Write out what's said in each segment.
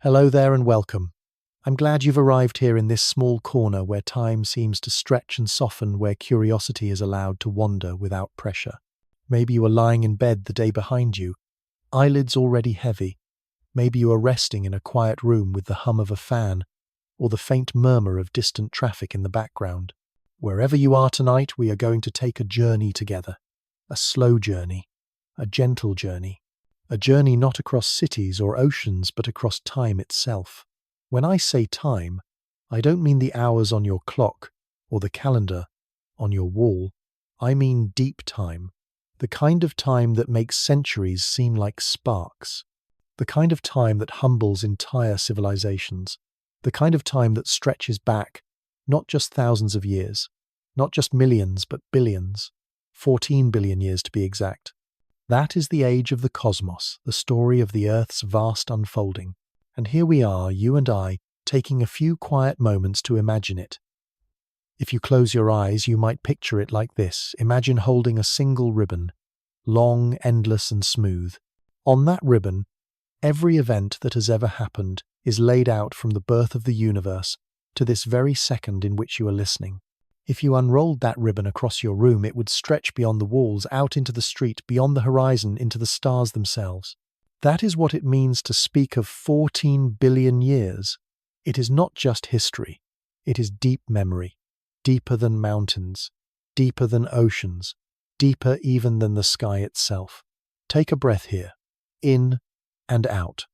Hello there and welcome. I'm glad you've arrived here in this small corner where time seems to stretch and soften, where curiosity is allowed to wander without pressure. Maybe you are lying in bed the day behind you, eyelids already heavy. Maybe you are resting in a quiet room with the hum of a fan or the faint murmur of distant traffic in the background. Wherever you are tonight, we are going to take a journey together. A slow journey, a gentle journey. A journey not across cities or oceans, but across time itself. When I say time, I don't mean the hours on your clock or the calendar on your wall. I mean deep time, the kind of time that makes centuries seem like sparks, the kind of time that humbles entire civilizations, the kind of time that stretches back not just thousands of years, not just millions, but billions, 14 billion years to be exact. That is the age of the cosmos, the story of the Earth's vast unfolding. And here we are, you and I, taking a few quiet moments to imagine it. If you close your eyes, you might picture it like this. Imagine holding a single ribbon, long, endless, and smooth. On that ribbon, every event that has ever happened is laid out from the birth of the universe to this very second in which you are listening. If you unrolled that ribbon across your room, it would stretch beyond the walls, out into the street, beyond the horizon, into the stars themselves. That is what it means to speak of 14 billion years. It is not just history. It is deep memory, deeper than mountains, deeper than oceans, deeper even than the sky itself. Take a breath here, in and out.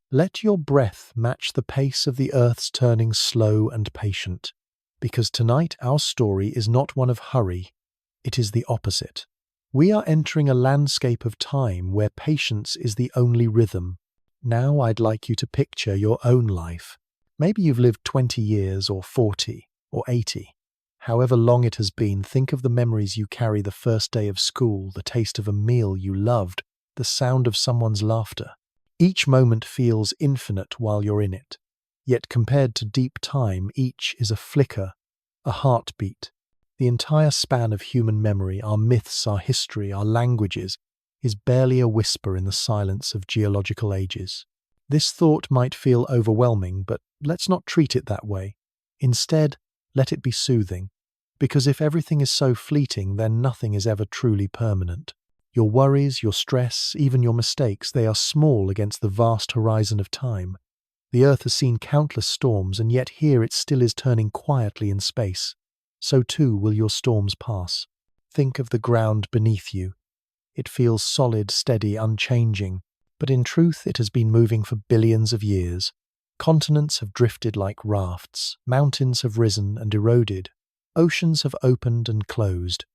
Let your breath match the pace of the Earth's turning slow and patient. Because tonight our story is not one of hurry, it is the opposite. We are entering a landscape of time where patience is the only rhythm. Now I'd like you to picture your own life. Maybe you've lived 20 years or 40 or 80. However long it has been, think of the memories you carry: the first day of school, the taste of a meal you loved, the sound of someone's laughter. Each moment feels infinite while you're in it. Yet compared to deep time, each is a flicker, a heartbeat. The entire span of human memory, our myths, our history, our languages, is barely a whisper in the silence of geological ages. This thought might feel overwhelming, but let's not treat it that way. Instead, let it be soothing, because if everything is so fleeting, then nothing is ever truly permanent. Your worries, your stress, even your mistakes, they are small against the vast horizon of time. The Earth has seen countless storms, and yet here it still is turning quietly in space. So too will your storms pass. Think of the ground beneath you. It feels solid, steady, unchanging, but in truth it has been moving for billions of years. Continents have drifted like rafts, mountains have risen and eroded, oceans have opened and closed.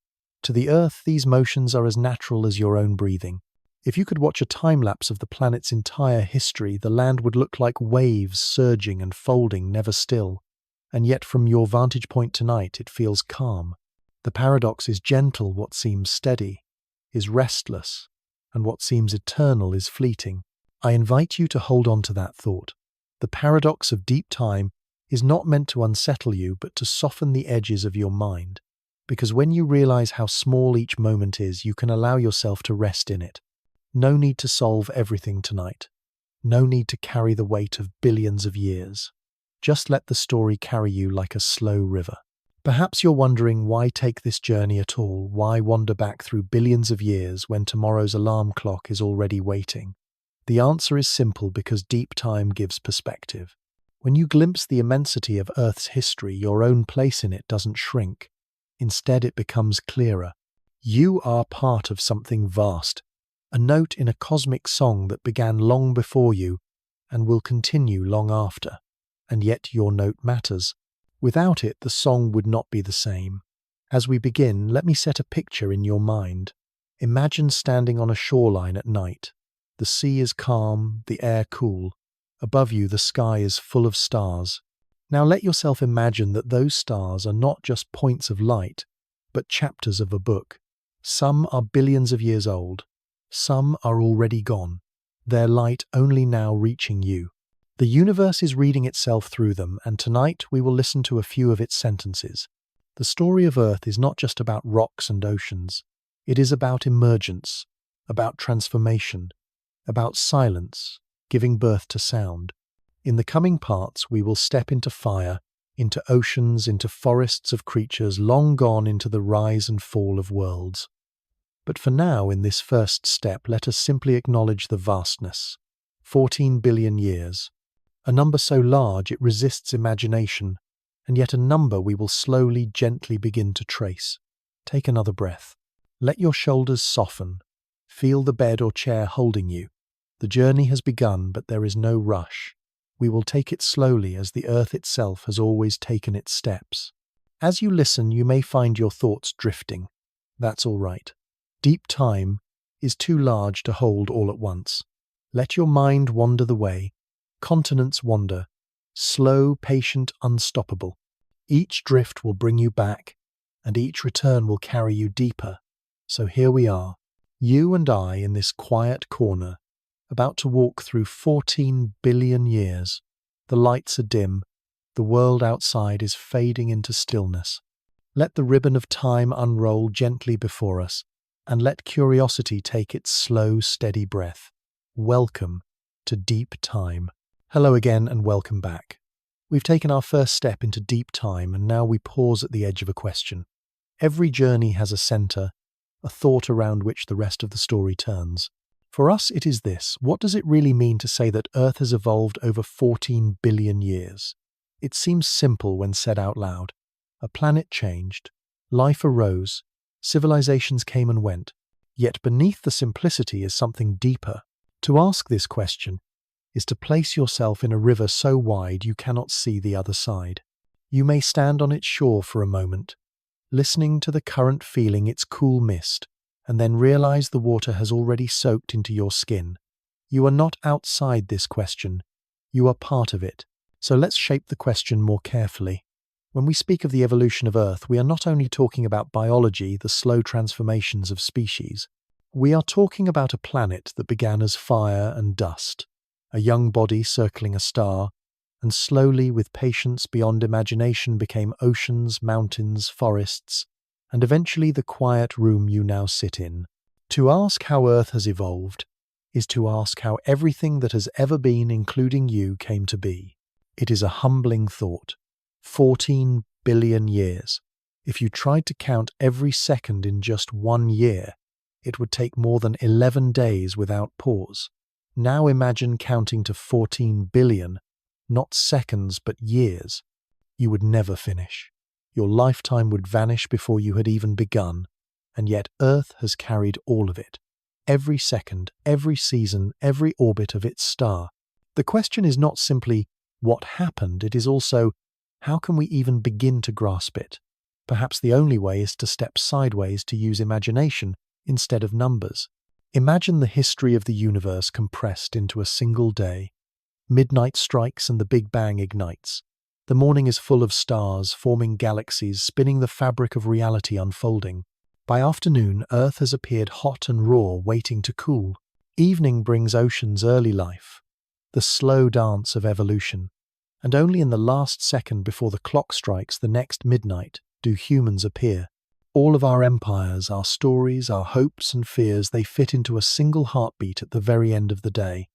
To the Earth, these motions are as natural as your own breathing. If you could watch a time-lapse of the planet's entire history, the land would look like waves surging and folding, never still. And yet from your vantage point tonight, it feels calm. The paradox is gentle: what seems steady is restless, and what seems eternal is fleeting. I invite you to hold on to that thought. The paradox of deep time is not meant to unsettle you, but to soften the edges of your mind. Because when you realize how small each moment is, you can allow yourself to rest in it. No need to solve everything tonight. No need to carry the weight of billions of years. Just let the story carry you like a slow river. Perhaps you're wondering, why take this journey at all? Why wander back through billions of years when tomorrow's alarm clock is already waiting? The answer is simple: because deep time gives perspective. When you glimpse the immensity of Earth's history, your own place in it doesn't shrink. Instead, it becomes clearer. You are part of something vast, a note in a cosmic song that began long before you and will continue long after. And yet your note matters. Without it, the song would not be the same. As we begin, let me set a picture in your mind. Imagine standing on a shoreline at night. The sea is calm, the air cool. Above you, the sky is full of stars. Now let yourself imagine that those stars are not just points of light, but chapters of a book. Some are billions of years old. Some are already gone, their light only now reaching you. The universe is reading itself through them, and tonight we will listen to a few of its sentences. The story of Earth is not just about rocks and oceans. It is about emergence, about transformation, about silence, giving birth to sound. In the coming parts, we will step into fire, into oceans, into forests of creatures long gone into the rise and fall of worlds. But for now, in this first step, let us simply acknowledge the vastness. 14 billion years. A number so large it resists imagination, and yet a number we will slowly, gently begin to trace. Take another breath. Let your shoulders soften. Feel the bed or chair holding you. The journey has begun, but there is no rush. We will take it slowly as the earth itself has always taken its steps. As you listen, you may find your thoughts drifting. That's all right. Deep time is too large to hold all at once. Let your mind wander the way. Continents wander. Slow, patient, unstoppable. Each drift will bring you back, and each return will carry you deeper. So here we are, you and I in this quiet corner, about to walk through 14 billion years. The lights are dim. The world outside is fading into stillness. Let the ribbon of time unroll gently before us, and let curiosity take its slow, steady breath. Welcome to deep time. Hello again and welcome back. We've taken our first step into deep time, and now we pause at the edge of a question. Every journey has a center, a thought around which the rest of the story turns. For us, it is this. What does it really mean to say that Earth has evolved over 14 billion years? It seems simple when said out loud. A planet changed, life arose, civilizations came and went. Yet beneath the simplicity is something deeper. To ask this question is to place yourself in a river so wide you cannot see the other side. You may stand on its shore for a moment, listening to the current, feeling its cool mist, and then realize the water has already soaked into your skin. You are not outside this question. You are part of it. So let's shape the question more carefully. When we speak of the evolution of Earth, we are not only talking about biology, the slow transformations of species. We are talking about a planet that began as fire and dust, a young body circling a star, and slowly, with patience beyond imagination, became oceans, mountains, forests, and eventually the quiet room you now sit in. To ask how Earth has evolved is to ask how everything that has ever been, including you, came to be. It is a humbling thought. 14 billion years. If you tried to count every second in just 1 year, it would take more than 11 days without pause. Now imagine counting to 14 billion, not seconds but years. You would never finish. Your lifetime would vanish before you had even begun, and yet Earth has carried all of it. Every second, every season, every orbit of its star. The question is not simply what happened, it is also how can we even begin to grasp it? Perhaps the only way is to step sideways, to use imagination instead of numbers. Imagine the history of the universe compressed into a single day. Midnight strikes and the Big Bang ignites. The morning is full of stars, forming galaxies, spinning the fabric of reality unfolding. By afternoon, Earth has appeared hot and raw, waiting to cool. Evening brings ocean's early life, the slow dance of evolution. And only in the last second before the clock strikes the next midnight do humans appear. All of our empires, our stories, our hopes and fears, they fit into a single heartbeat at the very end of the day.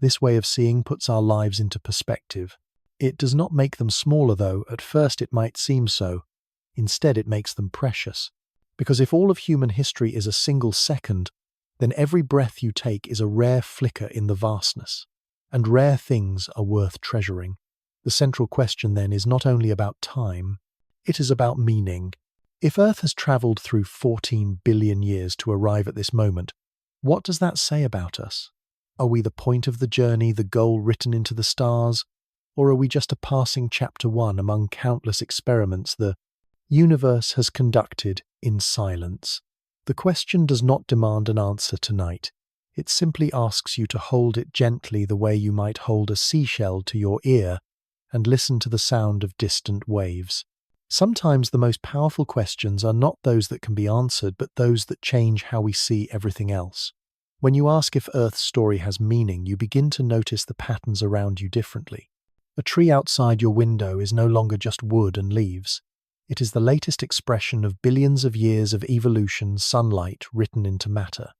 This way of seeing puts our lives into perspective. It does not make them smaller, though. At first it might seem so. Instead, it makes them precious. Because if all of human history is a single second, then every breath you take is a rare flicker in the vastness. And rare things are worth treasuring. The central question then is not only about time, it is about meaning. If Earth has travelled through 14 billion years to arrive at this moment, what does that say about us? Are we the point of the journey, the goal written into the stars? Or are we just a passing chapter one among countless experiments the universe has conducted in silence? The question does not demand an answer tonight. It simply asks you to hold it gently, the way you might hold a seashell to your ear and listen to the sound of distant waves. Sometimes the most powerful questions are not those that can be answered, but those that change how we see everything else. When you ask if Earth's story has meaning, you begin to notice the patterns around you differently. A tree outside your window is no longer just wood and leaves. It is the latest expression of billions of years of evolution, sunlight written into matter.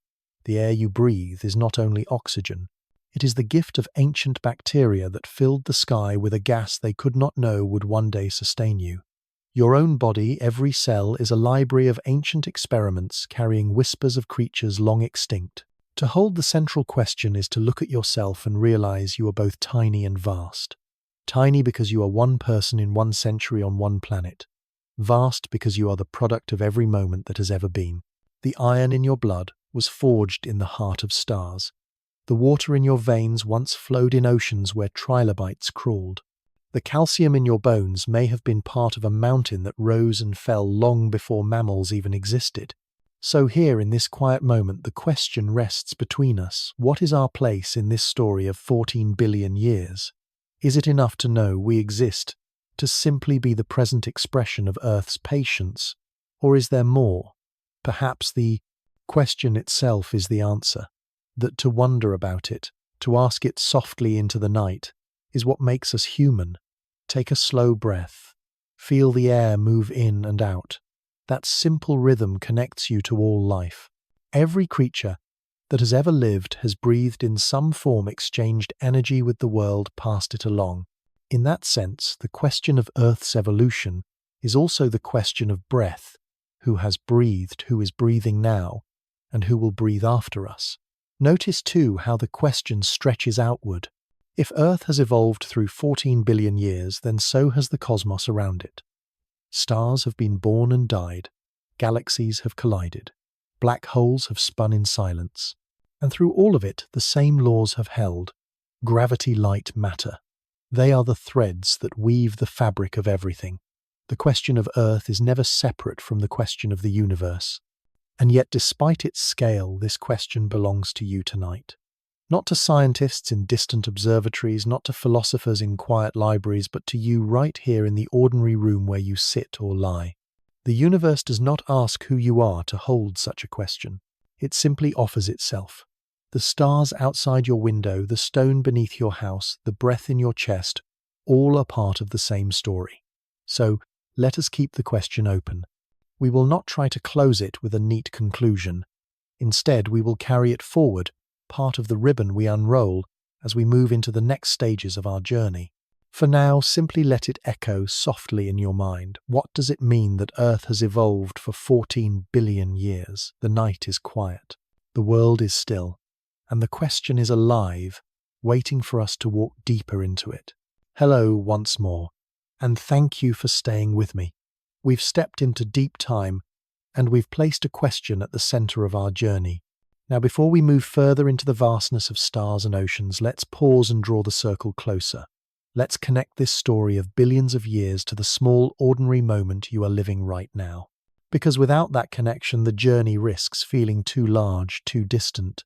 The air you breathe is not only oxygen, It is the gift of ancient bacteria that filled the sky with a gas they could not know would one day sustain you. Your own body, every cell, is a library of ancient experiments carrying whispers of creatures long extinct. To hold the central question is to look at yourself and realize you are both tiny and vast. Tiny because you are one person in 1 century on one planet. Vast because you are the product of every moment that has ever been. The iron in your blood was forged in the heart of stars. The water in your veins once flowed in oceans where trilobites crawled. The calcium in your bones may have been part of a mountain that rose and fell long before mammals even existed. So here, in this quiet moment, the question rests between us. What is our place in this story of 14 billion years? Is it enough to know we exist, to simply be the present expression of Earth's patience? Or is there more? Perhaps the question itself is the answer. That to wonder about it, to ask it softly into the night, is what makes us human. Take a slow breath. Feel the air move in and out. That simple rhythm connects you to all life. Every creature that has ever lived has breathed in some form, exchanged energy with the world, passed it along. In that sense, the question of Earth's evolution is also the question of breath. Who has breathed, who is breathing now, and who will breathe after us? Notice too how the question stretches outward. If Earth has evolved through 14 billion years, then so has the cosmos around it. Stars have been born and died, galaxies have collided, black holes have spun in silence, and through all of it the same laws have held: gravity, light, matter. They are the threads that weave the fabric of everything. The question of Earth is never separate from the question of the universe. And yet, despite its scale, this question belongs to you tonight. Not to scientists in distant observatories, not to philosophers in quiet libraries, but to you right here in the ordinary room where you sit or lie. The universe does not ask who you are to hold such a question. It simply offers itself. The stars outside your window, the stone beneath your house, the breath in your chest, all are part of the same story. So, let us keep the question open. We will not try to close it with a neat conclusion. Instead, we will carry it forward, part of the ribbon we unroll as we move into the next stages of our journey. For now, simply let it echo softly in your mind. What does it mean that Earth has evolved for 14 billion years? The night is quiet, the world is still, and the question is alive, waiting for us to walk deeper into it. Hello once more, and thank you for staying with me. We've stepped into deep time, and we've placed a question at the center of our journey. Now, before we move further into the vastness of stars and oceans, let's pause and draw the circle closer. Let's connect this story of billions of years to the small, ordinary moment you are living right now. Because without that connection, the journey risks feeling too large, too distant.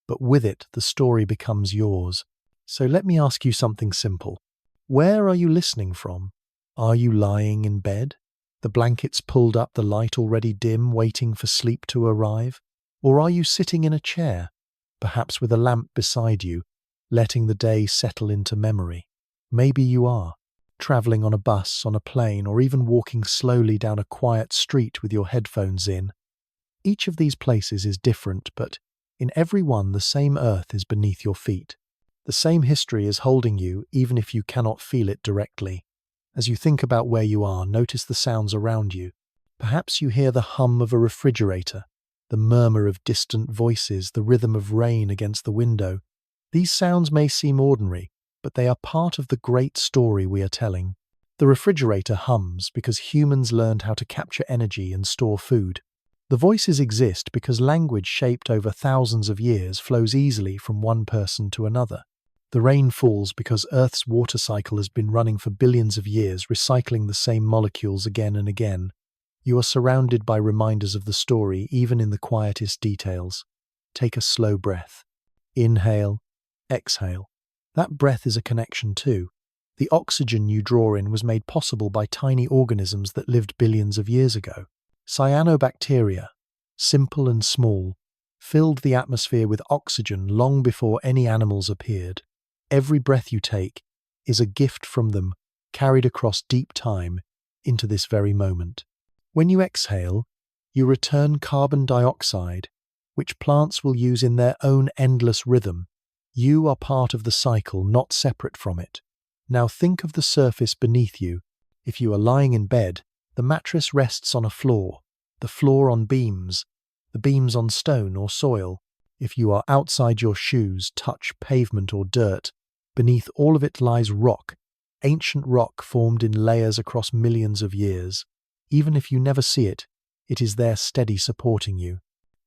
But with it, the story becomes yours. So let me ask you something simple. Where are you listening from? Are you lying in bed? The blankets pulled up, the light already dim, waiting for sleep to arrive? Or are you sitting in a chair, perhaps with a lamp beside you, letting the day settle into memory? Maybe you are, traveling on a bus, on a plane, or even walking slowly down a quiet street with your headphones in. Each of these places is different, but in every one the same earth is beneath your feet. The same history is holding you, even if you cannot feel it directly. As you think about where you are, notice the sounds around you. Perhaps you hear the hum of a refrigerator, the murmur of distant voices, the rhythm of rain against the window. These sounds may seem ordinary, but they are part of the great story we are telling. The refrigerator hums because humans learned how to capture energy and store food. The voices exist because language shaped over thousands of years flows easily from one person to another. The rain falls because Earth's water cycle has been running for billions of years, recycling the same molecules again and again. You are surrounded by reminders of the story, even in the quietest details. Take a slow breath. Inhale, exhale. That breath is a connection too. The oxygen you draw in was made possible by tiny organisms that lived billions of years ago. Cyanobacteria, simple and small, filled the atmosphere with oxygen long before any animals appeared. Every breath you take is a gift from them, carried across deep time into this very moment. When you exhale, you return carbon dioxide, which plants will use in their own endless rhythm. You are part of the cycle, not separate from it. Now think of the surface beneath you. If you are lying in bed, the mattress rests on a floor, the floor on beams, the beams on stone or soil. If you are outside, your shoes touch pavement or dirt. Beneath all of it lies rock, ancient rock formed in layers across millions of years. Even if you never see it, it is there steady supporting you.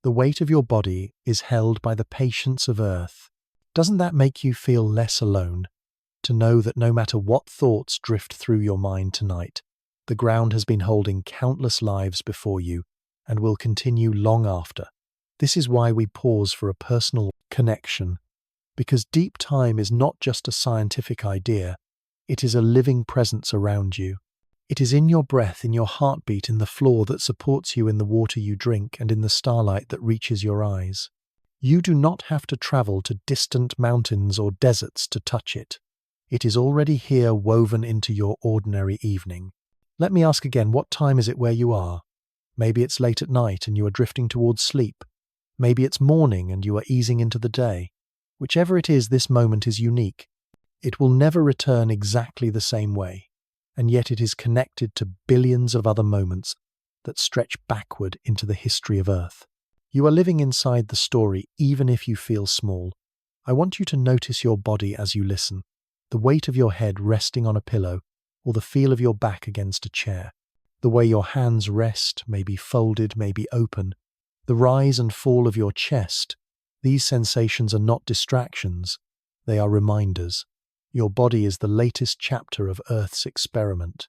The weight of your body is held by the patience of earth. Doesn't that make you feel less alone? To know that no matter what thoughts drift through your mind tonight, the ground has been holding countless lives before you and will continue long after. This is why we pause for a personal connection, because deep time is not just a scientific idea, it is a living presence around you. It is in your breath, in your heartbeat, in the floor that supports you, in the water you drink, and in the starlight that reaches your eyes. You do not have to travel to distant mountains or deserts to touch it. It is already here, woven into your ordinary evening. Let me ask again, what time is it where you are? Maybe it's late at night and you are drifting towards sleep. Maybe it's morning and you are easing into the day. Whichever it is, this moment is unique. It will never return exactly the same way, and yet it is connected to billions of other moments that stretch backward into the history of Earth. You are living inside the story, even if you feel small. I want you to notice your body as you listen, the weight of your head resting on a pillow, or the feel of your back against a chair, the way your hands rest, maybe folded, maybe open, the rise and fall of your chest. These sensations are not distractions, they are reminders. Your body is the latest chapter of Earth's experiment.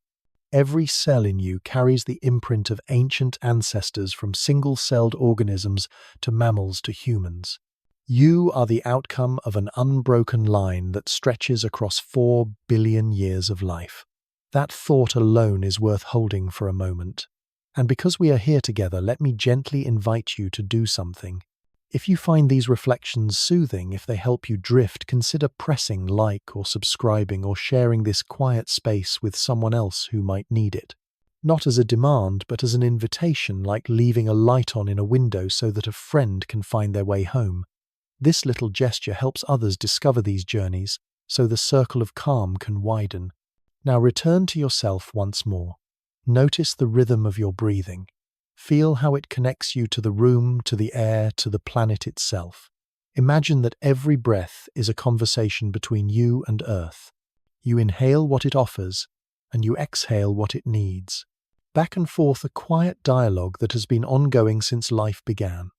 Every cell in you carries the imprint of ancient ancestors, from single-celled organisms to mammals to humans. You are the outcome of an unbroken line that stretches across 4 billion years of life. That thought alone is worth holding for a moment. And because we are here together, let me gently invite you to do something. If you find these reflections soothing, if they help you drift, consider pressing like or subscribing or sharing this quiet space with someone else who might need it. Not as a demand, but as an invitation, like leaving a light on in a window so that a friend can find their way home. This little gesture helps others discover these journeys, so the circle of calm can widen. Now return to yourself once more. Notice the rhythm of your breathing. Feel how it connects you to the room, to the air, to the planet itself. Imagine that every breath is a conversation between you and Earth. You inhale what it offers, and you exhale what it needs. Back and forth, a quiet dialogue that has been ongoing since life began.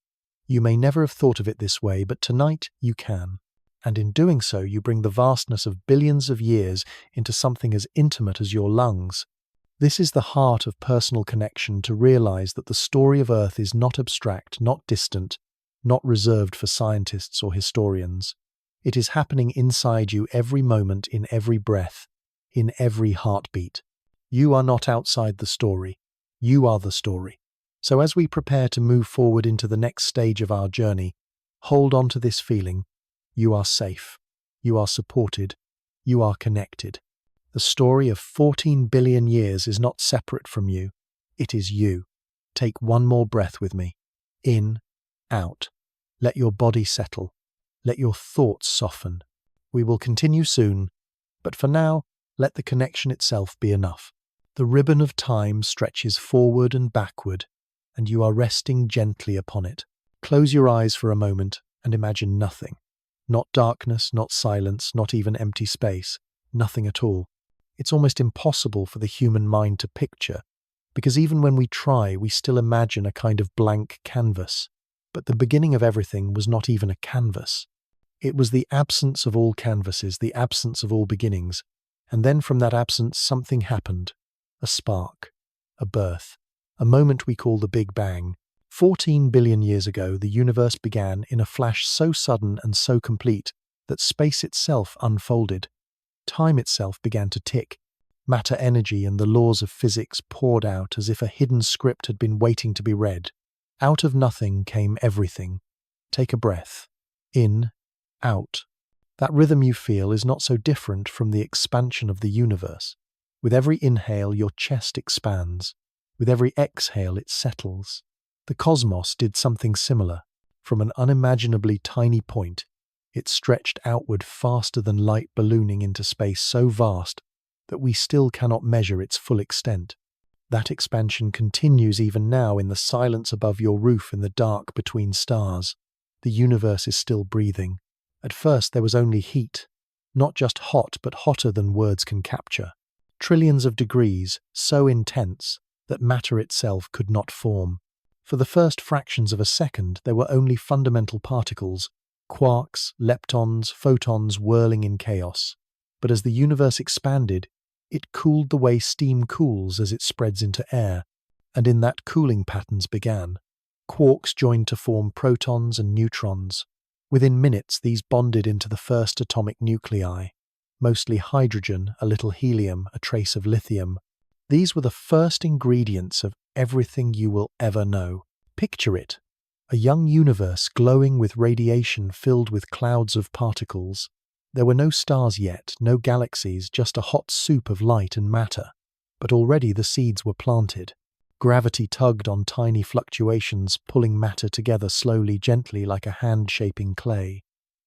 You may never have thought of it this way, but tonight you can. And in doing so, you bring the vastness of billions of years into something as intimate as your lungs. This is the heart of personal connection, to realize that the story of Earth is not abstract, not distant, not reserved for scientists or historians. It is happening inside you every moment, in every breath, in every heartbeat. You are not outside the story. You are the story. So as we prepare to move forward into the next stage of our journey, hold on to this feeling. You are safe. You are supported. You are connected. The story of 14 billion years is not separate from you. It is you. Take one more breath with me. In, out. Let your body settle. Let your thoughts soften. We will continue soon, but for now, let the connection itself be enough. The ribbon of time stretches forward and backward, and you are resting gently upon it. Close your eyes for a moment and imagine nothing. Not darkness, not silence, not even empty space. Nothing at all. It's almost impossible for the human mind to picture, because even when we try, we still imagine a kind of blank canvas. But the beginning of everything was not even a canvas. It was the absence of all canvases, the absence of all beginnings. And then from that absence, something happened. A spark. A birth. A moment we call the Big Bang. 14 billion years ago, the universe began in a flash so sudden and so complete that space itself unfolded. Time itself began to tick. Matter, energy, and the laws of physics poured out as if a hidden script had been waiting to be read. Out of nothing came everything. Take a breath. In, out. That rhythm you feel is not so different from the expansion of the universe. With every inhale, your chest expands. With every exhale, it settles. The cosmos did something similar. From an unimaginably tiny point, It stretched outward faster than light, ballooning into space so vast that we still cannot measure its full extent. That expansion continues even now in the silence above your roof, in the dark between stars. The universe is still breathing. At first there was only heat, not just hot, but hotter than words can capture. Trillions of degrees, so intense that matter itself could not form. For the first fractions of a second, there were only fundamental particles, quarks, leptons, photons whirling in chaos. But as the universe expanded, it cooled the way steam cools as it spreads into air, and in that cooling patterns began. Quarks joined to form protons and neutrons. Within minutes, these bonded into the first atomic nuclei, mostly hydrogen, a little helium, a trace of lithium. These were the first ingredients of everything you will ever know. Picture it, a young universe glowing with radiation filled with clouds of particles. There were no stars yet, no galaxies, just a hot soup of light and matter. But already the seeds were planted. Gravity tugged on tiny fluctuations, pulling matter together slowly, gently, like a hand shaping clay.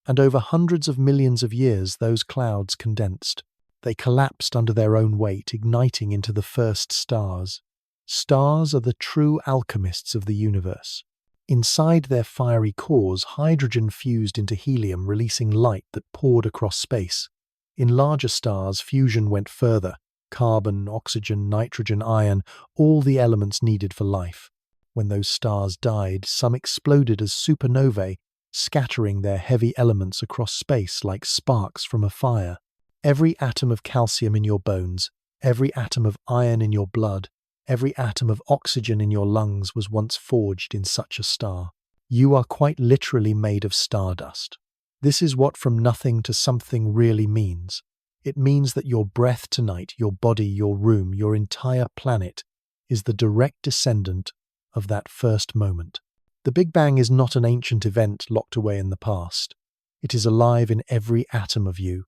And over hundreds of millions of years, those clouds condensed. They collapsed under their own weight, igniting into the first stars. Stars are the true alchemists of the universe. Inside their fiery cores, hydrogen fused into helium, releasing light that poured across space. In larger stars, fusion went further. Carbon, oxygen, nitrogen, iron, all the elements needed for life. When those stars died, some exploded as supernovae, scattering their heavy elements across space like sparks from a fire. Every atom of calcium in your bones, every atom of iron in your blood, every atom of oxygen in your lungs was once forged in such a star. You are quite literally made of stardust. This is what from nothing to something really means. It means that your breath tonight, your body, your room, your entire planet is the direct descendant of that first moment. The Big Bang is not an ancient event locked away in the past. It is alive in every atom of you.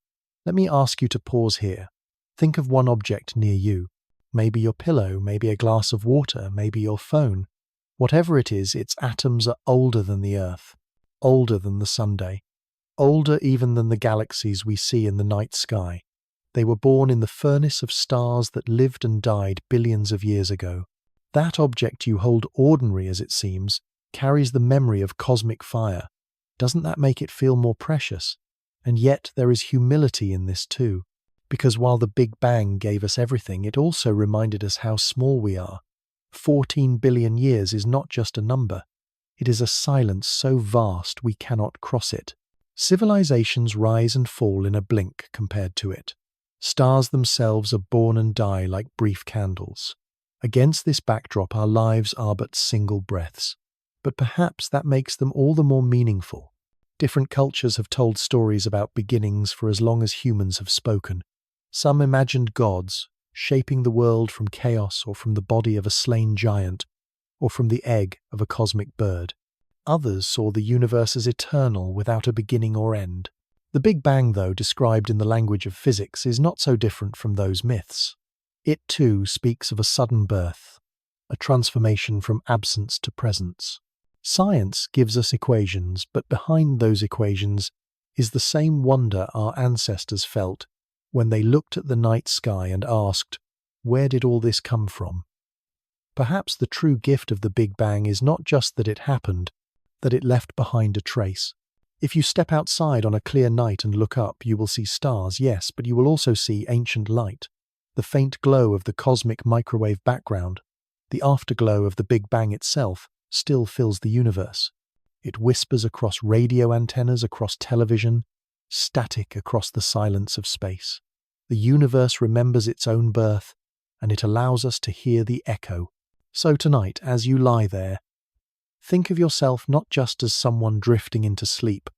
Let me ask you to pause here. Think of one object near you. Maybe your pillow, maybe a glass of water, maybe your phone. Whatever it is, its atoms are older than the Earth, older than the Sunday, older even than the galaxies we see in the night sky. They were born in the furnace of stars that lived and died billions of years ago. That object you hold, ordinary as it seems, carries the memory of cosmic fire. Doesn't that make it feel more precious? And yet there is humility in this too, because while the Big Bang gave us everything, it also reminded us how small we are. 14 billion years is not just a number. It is a silence so vast we cannot cross it. Civilizations rise and fall in a blink compared to it. Stars themselves are born and die like brief candles. Against this backdrop, our lives are but single breaths. But perhaps that makes them all the more meaningful. Different cultures have told stories about beginnings for as long as humans have spoken. Some imagined gods, shaping the world from chaos or from the body of a slain giant, or from the egg of a cosmic bird. Others saw the universe as eternal, without a beginning or end. The Big Bang, though, described in the language of physics, is not so different from those myths. It, too, speaks of a sudden birth, a transformation from absence to presence. Science gives us equations, but behind those equations is the same wonder our ancestors felt when they looked at the night sky and asked, "Where did all this come from?" Perhaps the true gift of the Big Bang is not just that it happened, that it left behind a trace. If you step outside on a clear night and look up, you will see stars, yes, but you will also see ancient light, the faint glow of the cosmic microwave background. The afterglow of the Big Bang itself still fills the universe. It whispers across radio antennas, across television, static across the silence of space. The universe remembers its own birth, and it allows us to hear the echo. So tonight, as you lie there, think of yourself not just as someone drifting into sleep,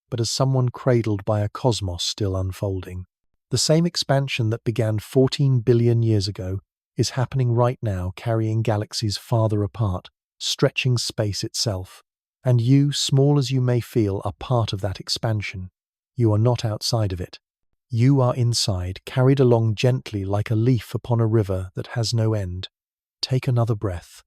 but as someone cradled by a cosmos still unfolding. The same expansion that began 14 billion years ago is happening right now, carrying galaxies farther apart, stretching space itself. And you, small as you may feel, are part of that expansion. You are not outside of it. You are inside, carried along gently like a leaf upon a river that has no end. Take another breath.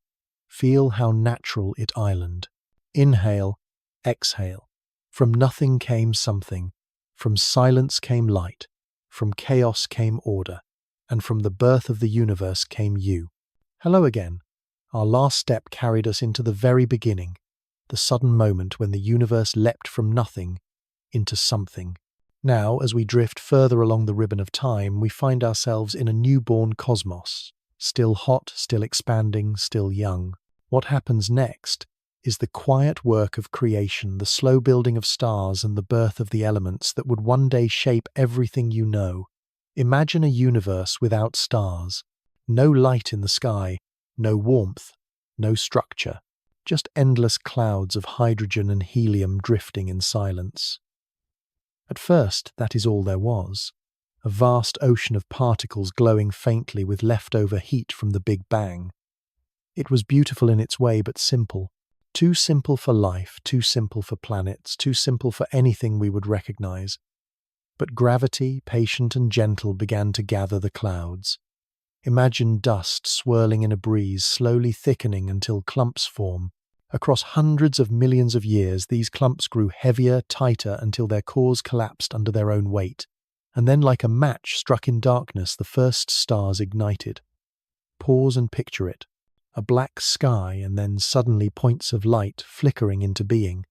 Feel how natural it island. Inhale, exhale. From nothing came something, from silence came light, from chaos came order, and from the birth of the universe came you. Hello again. Our last step carried us into the very beginning, the sudden moment when the universe leapt from nothing into something. Now, as we drift further along the ribbon of time, we find ourselves in a newborn cosmos, still hot, still expanding, still young. What happens next is the quiet work of creation, the slow building of stars and the birth of the elements that would one day shape everything you know. Imagine a universe without stars, no light in the sky, no warmth, no structure, just endless clouds of hydrogen and helium drifting in silence. At first, that is all there was, a vast ocean of particles glowing faintly with leftover heat from the Big Bang. It was beautiful in its way, but simple. Too simple for life, too simple for planets, too simple for anything we would recognize. But gravity, patient and gentle, began to gather the clouds. Imagine dust swirling in a breeze, slowly thickening until clumps form. Across hundreds of millions of years, these clumps grew heavier, tighter, until their cores collapsed under their own weight. And then, like a match struck in darkness, the first stars ignited. Pause and picture it. A black sky, and then suddenly points of light flickering into being.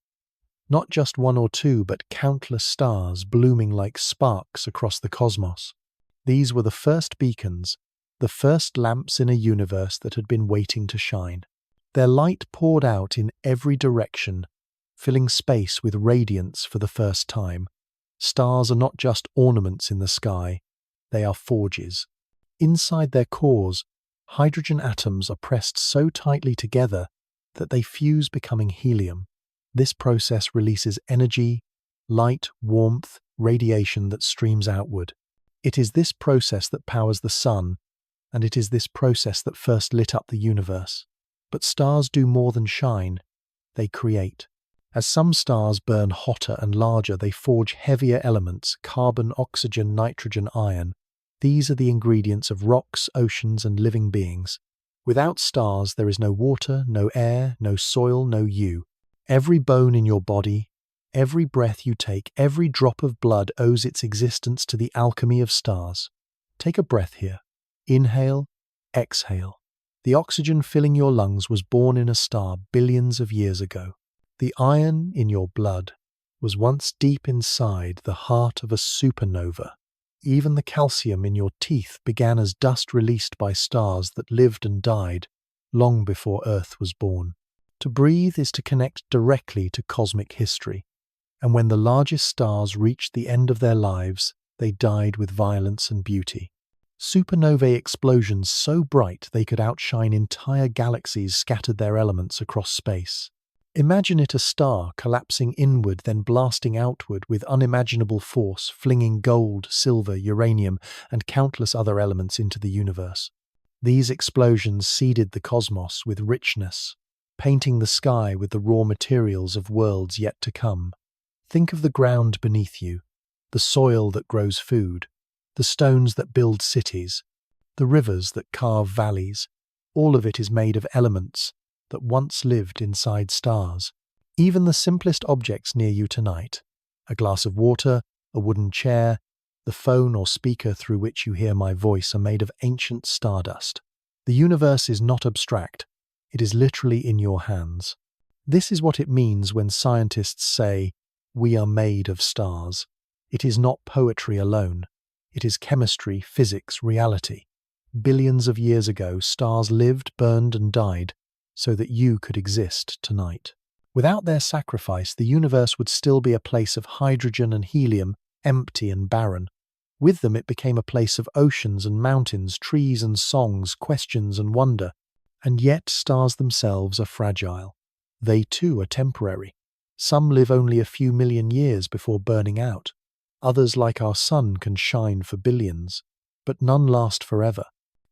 Not just one or two, but countless stars blooming like sparks across the cosmos. These were the first beacons, the first lamps in a universe that had been waiting to shine. Their light poured out in every direction, filling space with radiance for the first time. Stars are not just ornaments in the sky, they are forges. Inside their cores, hydrogen atoms are pressed so tightly together that they fuse, becoming helium. This process releases energy, light, warmth, radiation that streams outward. It is this process that powers the sun, and it is this process that first lit up the universe. But stars do more than shine, they create. As some stars burn hotter and larger, they forge heavier elements: carbon, oxygen, nitrogen, iron. These are the ingredients of rocks, oceans, and living beings. Without stars, there is no water, no air, no soil, no you. Every bone in your body, every breath you take, every drop of blood owes its existence to the alchemy of stars. Take a breath here. Inhale, exhale. The oxygen filling your lungs was born in a star billions of years ago. The iron in your blood was once deep inside the heart of a supernova. Even the calcium in your teeth began as dust released by stars that lived and died long before Earth was born. To breathe is to connect directly to cosmic history, and when the largest stars reached the end of their lives, they died with violence and beauty. Supernovae explosions so bright they could outshine entire galaxies scattered their elements across space. Imagine it a star collapsing inward, then blasting outward with unimaginable force, flinging gold, silver, uranium, and countless other elements into the universe. These explosions seeded the cosmos with richness, painting the sky with the raw materials of worlds yet to come. Think of the ground beneath you, the soil that grows food, the stones that build cities, the rivers that carve valleys. All of it is made of elements that once lived inside stars. Even the simplest objects near you tonight, a glass of water, a wooden chair, the phone or speaker through which you hear my voice, are made of ancient stardust. The universe is not abstract, it is literally in your hands. This is what it means when scientists say, "We are made of stars." It is not poetry alone. It is chemistry, physics, reality. Billions of years ago, stars lived, burned, and died so that you could exist tonight. Without their sacrifice, the universe would still be a place of hydrogen and helium, empty and barren. With them, it became a place of oceans and mountains, trees and songs, questions and wonder. And yet, stars themselves are fragile. They too are temporary. Some live only a few million years before burning out. Others, like our sun, can shine for billions. But none last forever.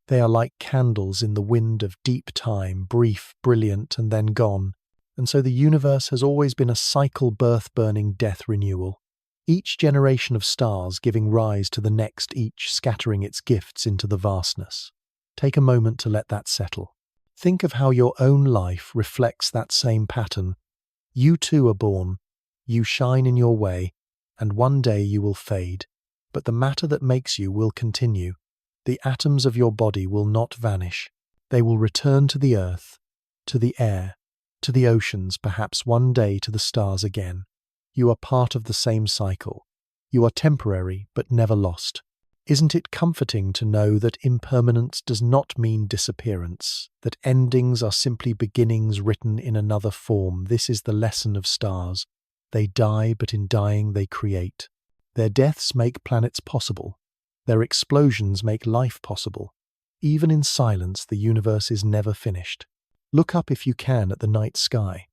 They are like candles in the wind of deep time, brief, brilliant, and then gone. And so the universe has always been a cycle: birth, burning, death, renewal. Each generation of stars giving rise to the next, each scattering its gifts into the vastness. Take a moment to let that settle. Think of how your own life reflects that same pattern. You too are born. You shine in your way, and one day you will fade. But the matter that makes you will continue. The atoms of your body will not vanish. They will return to the earth, to the air, to the oceans, perhaps one day to the stars again. You are part of the same cycle. You are temporary, but never lost. Isn't it comforting to know that impermanence does not mean disappearance, that endings are simply beginnings written in another form? This is the lesson of stars. They die, but in dying they create. Their deaths make planets possible. Their explosions make life possible. Even in silence, the universe is never finished. Look up if you can at the night sky.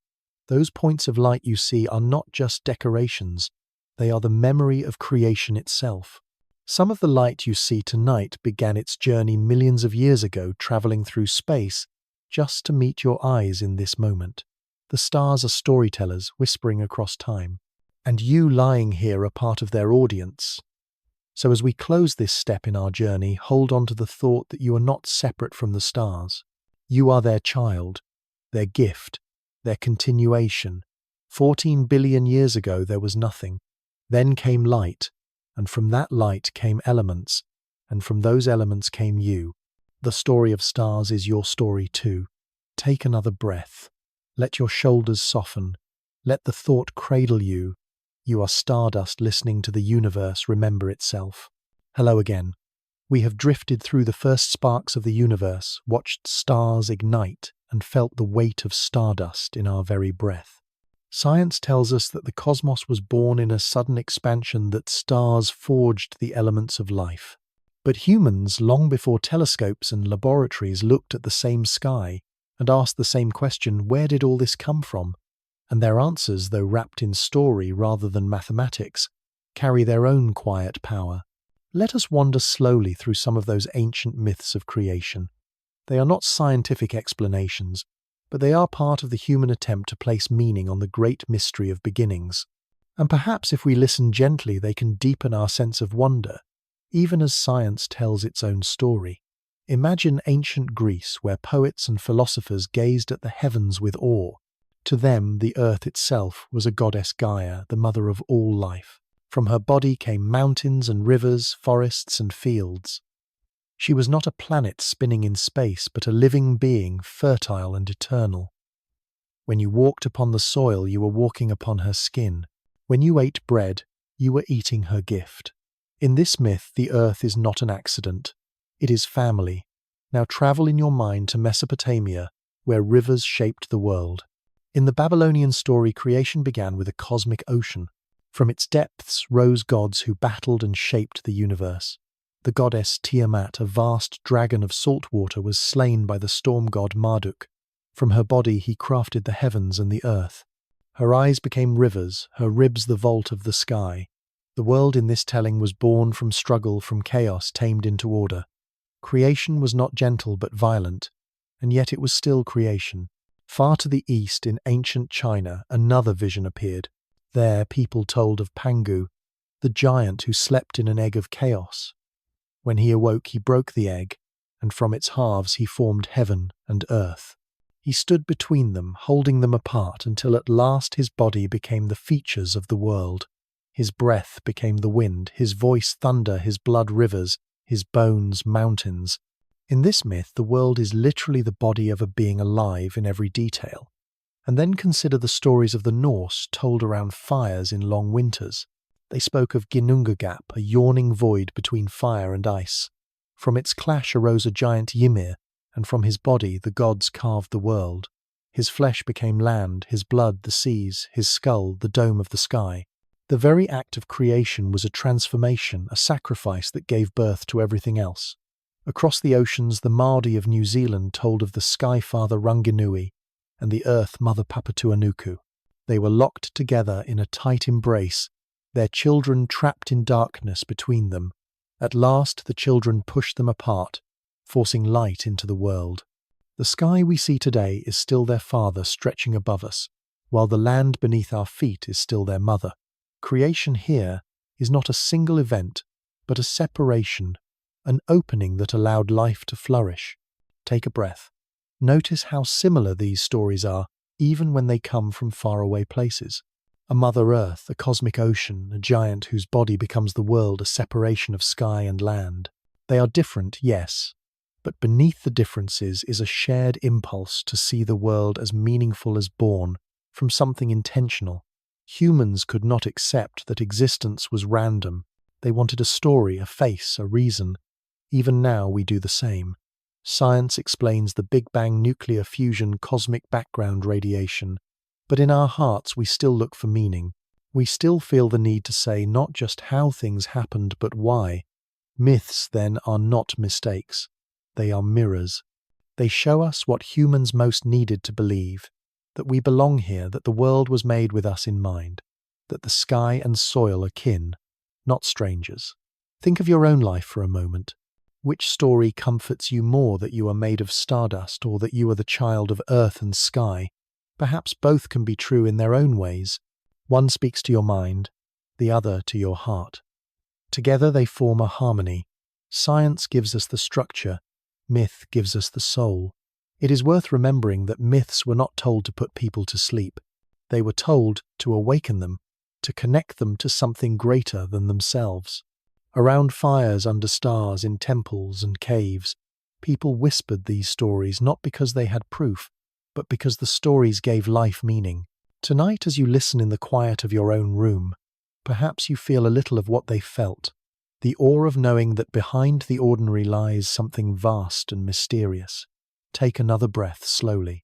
Those points of light you see are not just decorations. They are the memory of creation itself. Some of the light you see tonight began its journey millions of years ago, traveling through space just to meet your eyes in this moment. The stars are storytellers whispering across time, and you lying here are part of their audience. So as we close this step in our journey, hold on to the thought that you are not separate from the stars. You are their child, their gift, their continuation. 14 billion years ago there was nothing. Then came light. And from that light came elements, and from those elements came you. The story of stars is your story too. Take another breath. Let your shoulders soften. Let the thought cradle you. You are stardust listening to the universe remember itself. Hello again. We have drifted through the first sparks of the universe, watched stars ignite, and felt the weight of stardust in our very breath. Science tells us that the cosmos was born in a sudden expansion, that stars forged the elements of life. But humans, long before telescopes and laboratories, looked at the same sky and asked the same question: where did all this come from? And their answers, though wrapped in story rather than mathematics, carry their own quiet power. Let us wander slowly through some of those ancient myths of creation. They are not scientific explanations, but they are part of the human attempt to place meaning on the great mystery of beginnings. And perhaps if we listen gently, they can deepen our sense of wonder, even as science tells its own story. Imagine ancient Greece, where poets and philosophers gazed at the heavens with awe. To them, the earth itself was a goddess Gaia, the mother of all life. From her body came mountains and rivers, forests and fields. She was not a planet spinning in space, but a living being, fertile and eternal. When you walked upon the soil, you were walking upon her skin. When you ate bread, you were eating her gift. In this myth, the earth is not an accident. It is family. Now travel in your mind to Mesopotamia, where rivers shaped the world. In the Babylonian story, creation began with a cosmic ocean. From its depths rose gods who battled and shaped the universe. The goddess Tiamat, a vast dragon of salt water, was slain by the storm god Marduk. From her body he crafted the heavens and the earth. Her eyes became rivers, her ribs the vault of the sky. The world in this telling was born from struggle, from chaos tamed into order. Creation was not gentle but violent, and yet it was still creation. Far to the east, in ancient China, another vision appeared. There people told of Pangu, the giant who slept in an egg of chaos. When he awoke, he broke the egg, and from its halves he formed heaven and earth. He stood between them, holding them apart, until at last his body became the features of the world. His breath became the wind, his voice thunder, his blood rivers, his bones mountains. In this myth, the world is literally the body of a being alive in every detail. And then consider the stories of the Norse told around fires in long winters. They spoke of Ginnungagap, a yawning void between fire and ice. From its clash arose a giant Ymir, and from his body the gods carved the world. His flesh became land, his blood the seas, his skull the dome of the sky. The very act of creation was a transformation, a sacrifice that gave birth to everything else. Across the oceans, the Maori of New Zealand told of the Sky Father Ranginui and the Earth Mother Papatuanuku. They were locked together in a tight embrace, their children trapped in darkness between them. At last the children pushed them apart, forcing light into the world. The sky we see today is still their father stretching above us, while the land beneath our feet is still their mother. Creation here is not a single event, but a separation, an opening that allowed life to flourish. Take a breath. Notice how similar these stories are, even when they come from faraway places. A Mother Earth, a cosmic ocean, a giant whose body becomes the world, a separation of sky and land. They are different, yes, but beneath the differences is a shared impulse to see the world as meaningful as born from something intentional. Humans could not accept that existence was random. They wanted a story, a face, a reason. Even now we do the same. Science explains the Big Bang nuclear fusion cosmic background radiation, but in our hearts we still look for meaning. We still feel the need to say not just how things happened, but why. Myths, then, are not mistakes. They are mirrors. They show us what humans most needed to believe, that we belong here, that the world was made with us in mind, that the sky and soil are kin, not strangers. Think of your own life for a moment. Which story comforts you more, that you are made of stardust or that you are the child of earth and sky? Perhaps both can be true in their own ways. One speaks to your mind, the other to your heart. Together they form a harmony. Science gives us the structure, myth gives us the soul. It is worth remembering that myths were not told to put people to sleep. They were told to awaken them, to connect them to something greater than themselves. Around fires, under stars, in temples and caves, people whispered these stories not because they had proof, but because the stories gave life meaning. Tonight, as you listen in the quiet of your own room, perhaps you feel a little of what they felt, the awe of knowing that behind the ordinary lies something vast and mysterious. Take another breath slowly.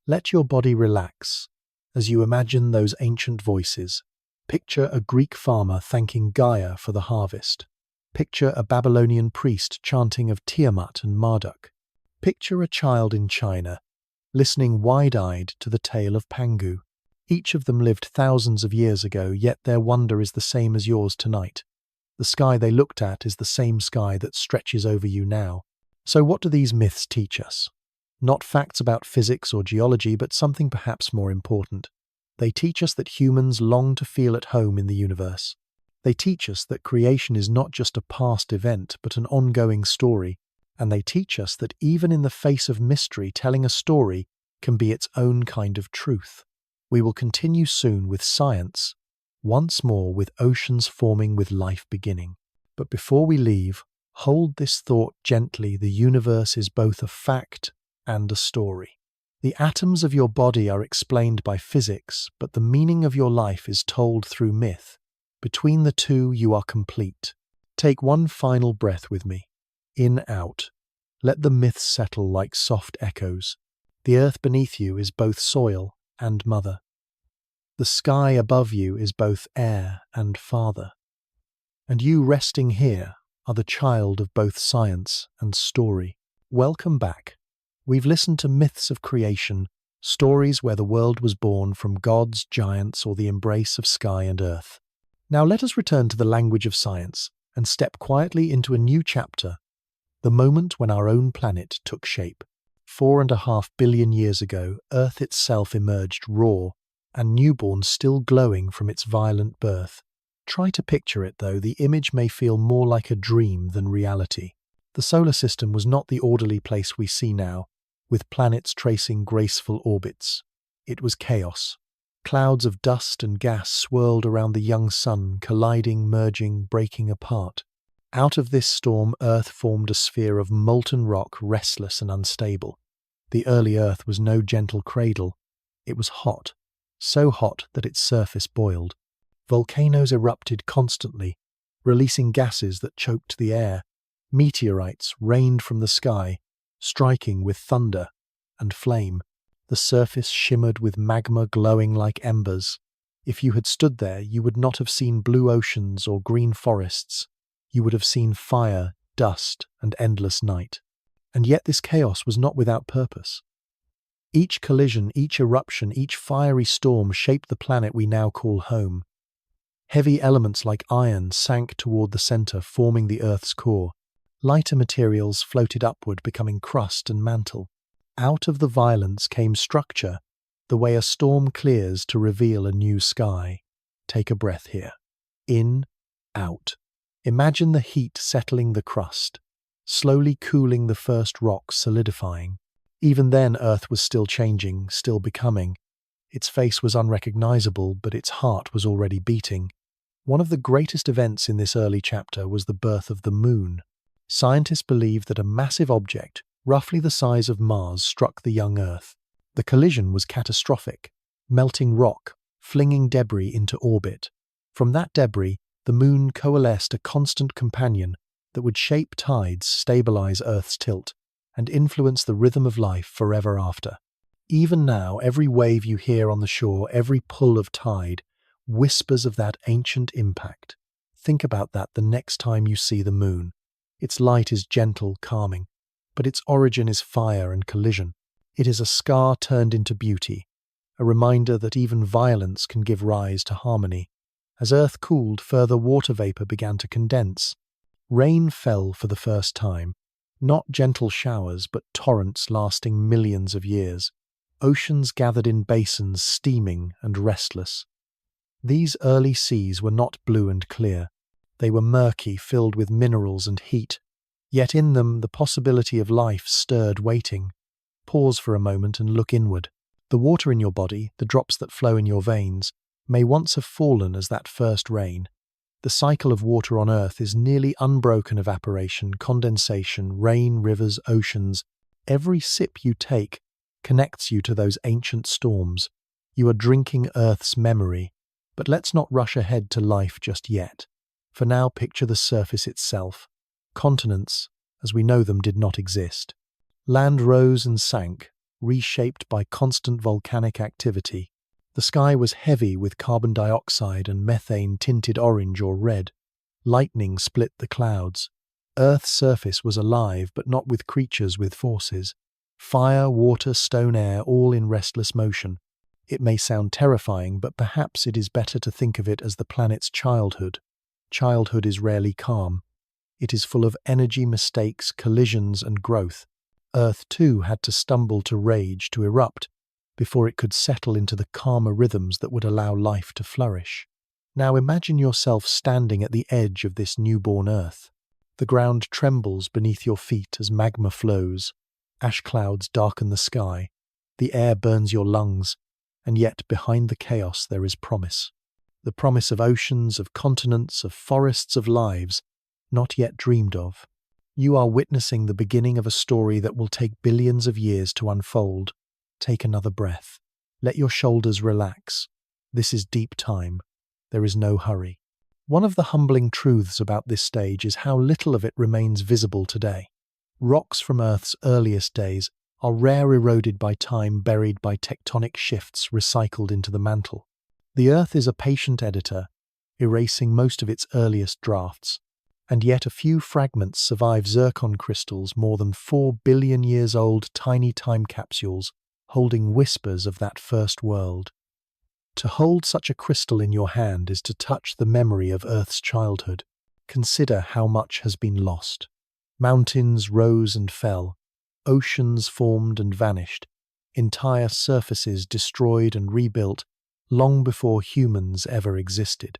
Let your body relax as you imagine those ancient voices. Picture a Greek farmer thanking Gaia for the harvest. Picture a Babylonian priest chanting of Tiamat and Marduk. Picture a child in China, listening wide-eyed to the tale of Pangu. Each of them lived thousands of years ago, yet their wonder is the same as yours tonight. The sky they looked at is the same sky that stretches over you now. So what do these myths teach us? Not facts about physics or geology, but something perhaps more important. They teach us that humans long to feel at home in the universe. They teach us that creation is not just a past event, but an ongoing story. And they teach us that even in the face of mystery, telling a story can be its own kind of truth. We will continue soon with science, once more with oceans forming with life beginning. But before we leave, hold this thought gently: the universe is both a fact and a story. The atoms of your body are explained by physics, but the meaning of your life is told through myth. Between the two, you are complete. Take one final breath with me. In, out. Let the myths settle like soft echoes. The earth beneath you is both soil and mother. The sky above you is both air and father. And you resting here are the child of both science and story. Welcome back. We've listened to myths of creation, stories where the world was born from gods, giants, or the embrace of sky and earth. Now let us return to the language of science and step quietly into a new chapter, the moment when our own planet took shape. 4.5 billion years ago, Earth itself emerged raw and newborn, still glowing from its violent birth. Try to picture it, though. The image may feel more like a dream than reality. The solar system was not the orderly place we see now, with planets tracing graceful orbits. It was chaos. Clouds of dust and gas swirled around the young sun, colliding, merging, breaking apart. Out of this storm, Earth formed a sphere of molten rock, restless and unstable. The early Earth was no gentle cradle. It was hot, so hot that its surface boiled. Volcanoes erupted constantly, releasing gases that choked the air. Meteorites rained from the sky, striking with thunder and flame. The surface shimmered with magma glowing like embers. If you had stood there, you would not have seen blue oceans or green forests. You would have seen fire, dust, and endless night. And yet this chaos was not without purpose. Each collision, each eruption, each fiery storm shaped the planet we now call home. Heavy elements like iron sank toward the center, forming the Earth's core. Lighter materials floated upward, becoming crust and mantle. Out of the violence came structure, the way a storm clears to reveal a new sky. Take a breath here. In, out. Imagine the heat settling the crust, slowly cooling the first rocks, solidifying. Even then, Earth was still changing, still becoming. Its face was unrecognizable, but its heart was already beating. One of the greatest events in this early chapter was the birth of the Moon. Scientists believe that a massive object, roughly the size of Mars, struck the young Earth. The collision was catastrophic, melting rock, flinging debris into orbit. From that debris, the Moon coalesced a constant companion that would shape tides, stabilize Earth's tilt, and influence the rhythm of life forever after. Even now, every wave you hear on the shore, every pull of tide, whispers of that ancient impact. Think about that the next time you see the Moon. Its light is gentle, calming, but its origin is fire and collision. It is a scar turned into beauty, a reminder that even violence can give rise to harmony. As Earth cooled, further water vapor began to condense. Rain fell for the first time, not gentle showers, but torrents lasting millions of years. Oceans gathered in basins, steaming and restless. These early seas were not blue and clear. They were murky, filled with minerals and heat. Yet in them the possibility of life stirred, waiting. Pause for a moment and look inward. The water in your body, the drops that flow in your veins, may once have fallen as that first rain. The cycle of water on Earth is nearly unbroken: evaporation, condensation, rain, rivers, oceans. Every sip you take connects you to those ancient storms. You are drinking Earth's memory. But let's not rush ahead to life just yet. For now, picture the surface itself. Continents, as we know them, did not exist. Land rose and sank, reshaped by constant volcanic activity. The sky was heavy with carbon dioxide and methane tinted orange or red. Lightning split the clouds. Earth's surface was alive, but not with creatures with forces. Fire, water, stone, air, all in restless motion. It may sound terrifying, but perhaps it is better to think of it as the planet's childhood. Childhood is rarely calm. It is full of energy, mistakes, collisions, and growth. Earth, too, had to stumble, to rage, to erupt, before it could settle into the calmer rhythms that would allow life to flourish. Now imagine yourself standing at the edge of this newborn Earth. The ground trembles beneath your feet as magma flows. Ash clouds darken the sky. The air burns your lungs. And yet behind the chaos there is promise. The promise of oceans, of continents, of forests, of lives not yet dreamed of. You are witnessing the beginning of a story that will take billions of years to unfold. Take another breath. Let your shoulders relax. This is deep time. There is no hurry. One of the humbling truths about this stage is how little of it remains visible today. Rocks from Earth's earliest days are rare, eroded by time, buried by tectonic shifts, recycled into the mantle. The Earth is a patient editor, erasing most of its earliest drafts. And yet a few fragments survive: zircon crystals, more than 4 billion years old, tiny time capsules, holding whispers of that first world. To hold such a crystal in your hand is to touch the memory of Earth's childhood. Consider how much has been lost. Mountains rose and fell. Oceans formed and vanished. Entire surfaces destroyed and rebuilt long before humans ever existed.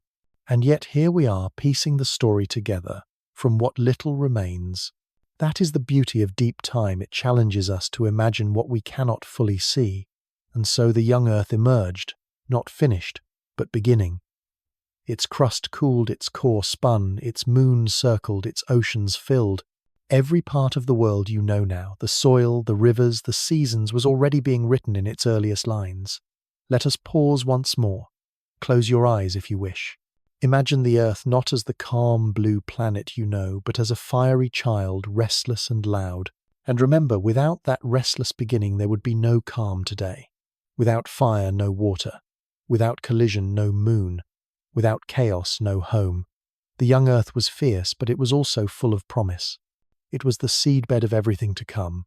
And yet here we are, piecing the story together from what little remains. That is the beauty of deep time. It challenges us to imagine what we cannot fully see. And so the young Earth emerged, not finished, but beginning. Its crust cooled, its core spun, its moon circled, its oceans filled. Every part of the world you know now, the soil, the rivers, the seasons, was already being written in its earliest lines. Let us pause once more. Close your eyes if you wish. Imagine the Earth not as the calm blue planet you know, but as a fiery child, restless and loud. And remember, without that restless beginning there would be no calm today. Without fire, no water. Without collision, no moon. Without chaos, no home. The young Earth was fierce, but it was also full of promise. It was the seedbed of everything to come.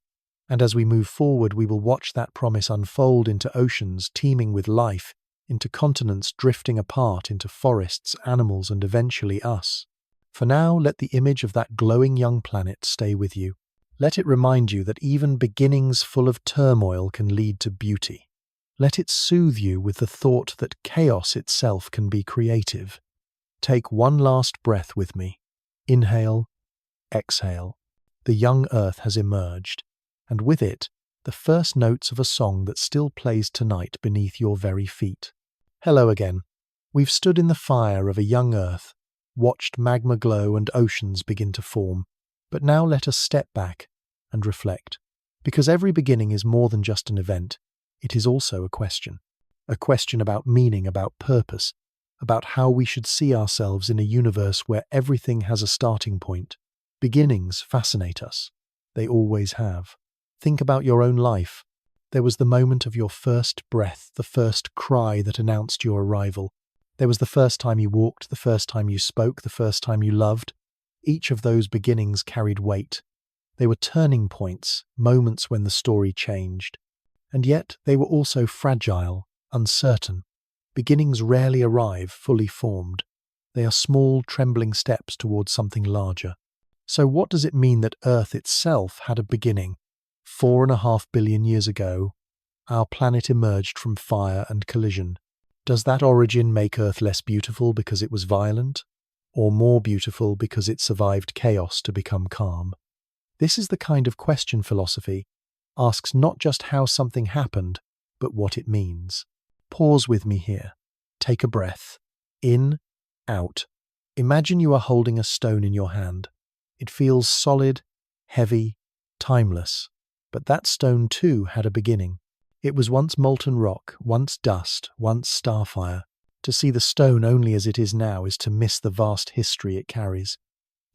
And as we move forward, we will watch that promise unfold into oceans teeming with life, into continents drifting apart, into forests, animals, and eventually us. For now, let the image of that glowing young planet stay with you. Let it remind you that even beginnings full of turmoil can lead to beauty. Let it soothe you with the thought that chaos itself can be creative. Take one last breath with me. Inhale, exhale. The young Earth has emerged, and with it, the first notes of a song that still plays tonight beneath your very feet. Hello again. We've stood in the fire of a young Earth, watched magma glow and oceans begin to form. But now let us step back and reflect. Because every beginning is more than just an event, it is also a question. A question about meaning, about purpose, about how we should see ourselves in a universe where everything has a starting point. Beginnings fascinate us. They always have. Think about your own life. There was the moment of your first breath, the first cry that announced your arrival. There was the first time you walked, the first time you spoke, the first time you loved. Each of those beginnings carried weight. They were turning points, moments when the story changed. And yet they were also fragile, uncertain. Beginnings rarely arrive fully formed. They are small, trembling steps towards something larger. So what does it mean that Earth itself had a beginning? 4.5 billion years ago, our planet emerged from fire and collision. Does that origin make Earth less beautiful because it was violent, or more beautiful because it survived chaos to become calm? This is the kind of question philosophy asks not just how something happened, but what it means. Pause with me here. Take a breath. In, out. Imagine you are holding a stone in your hand. It feels solid, heavy, timeless. But that stone too had a beginning. It was once molten rock, once dust, once starfire. To see the stone only as it is now is to miss the vast history it carries.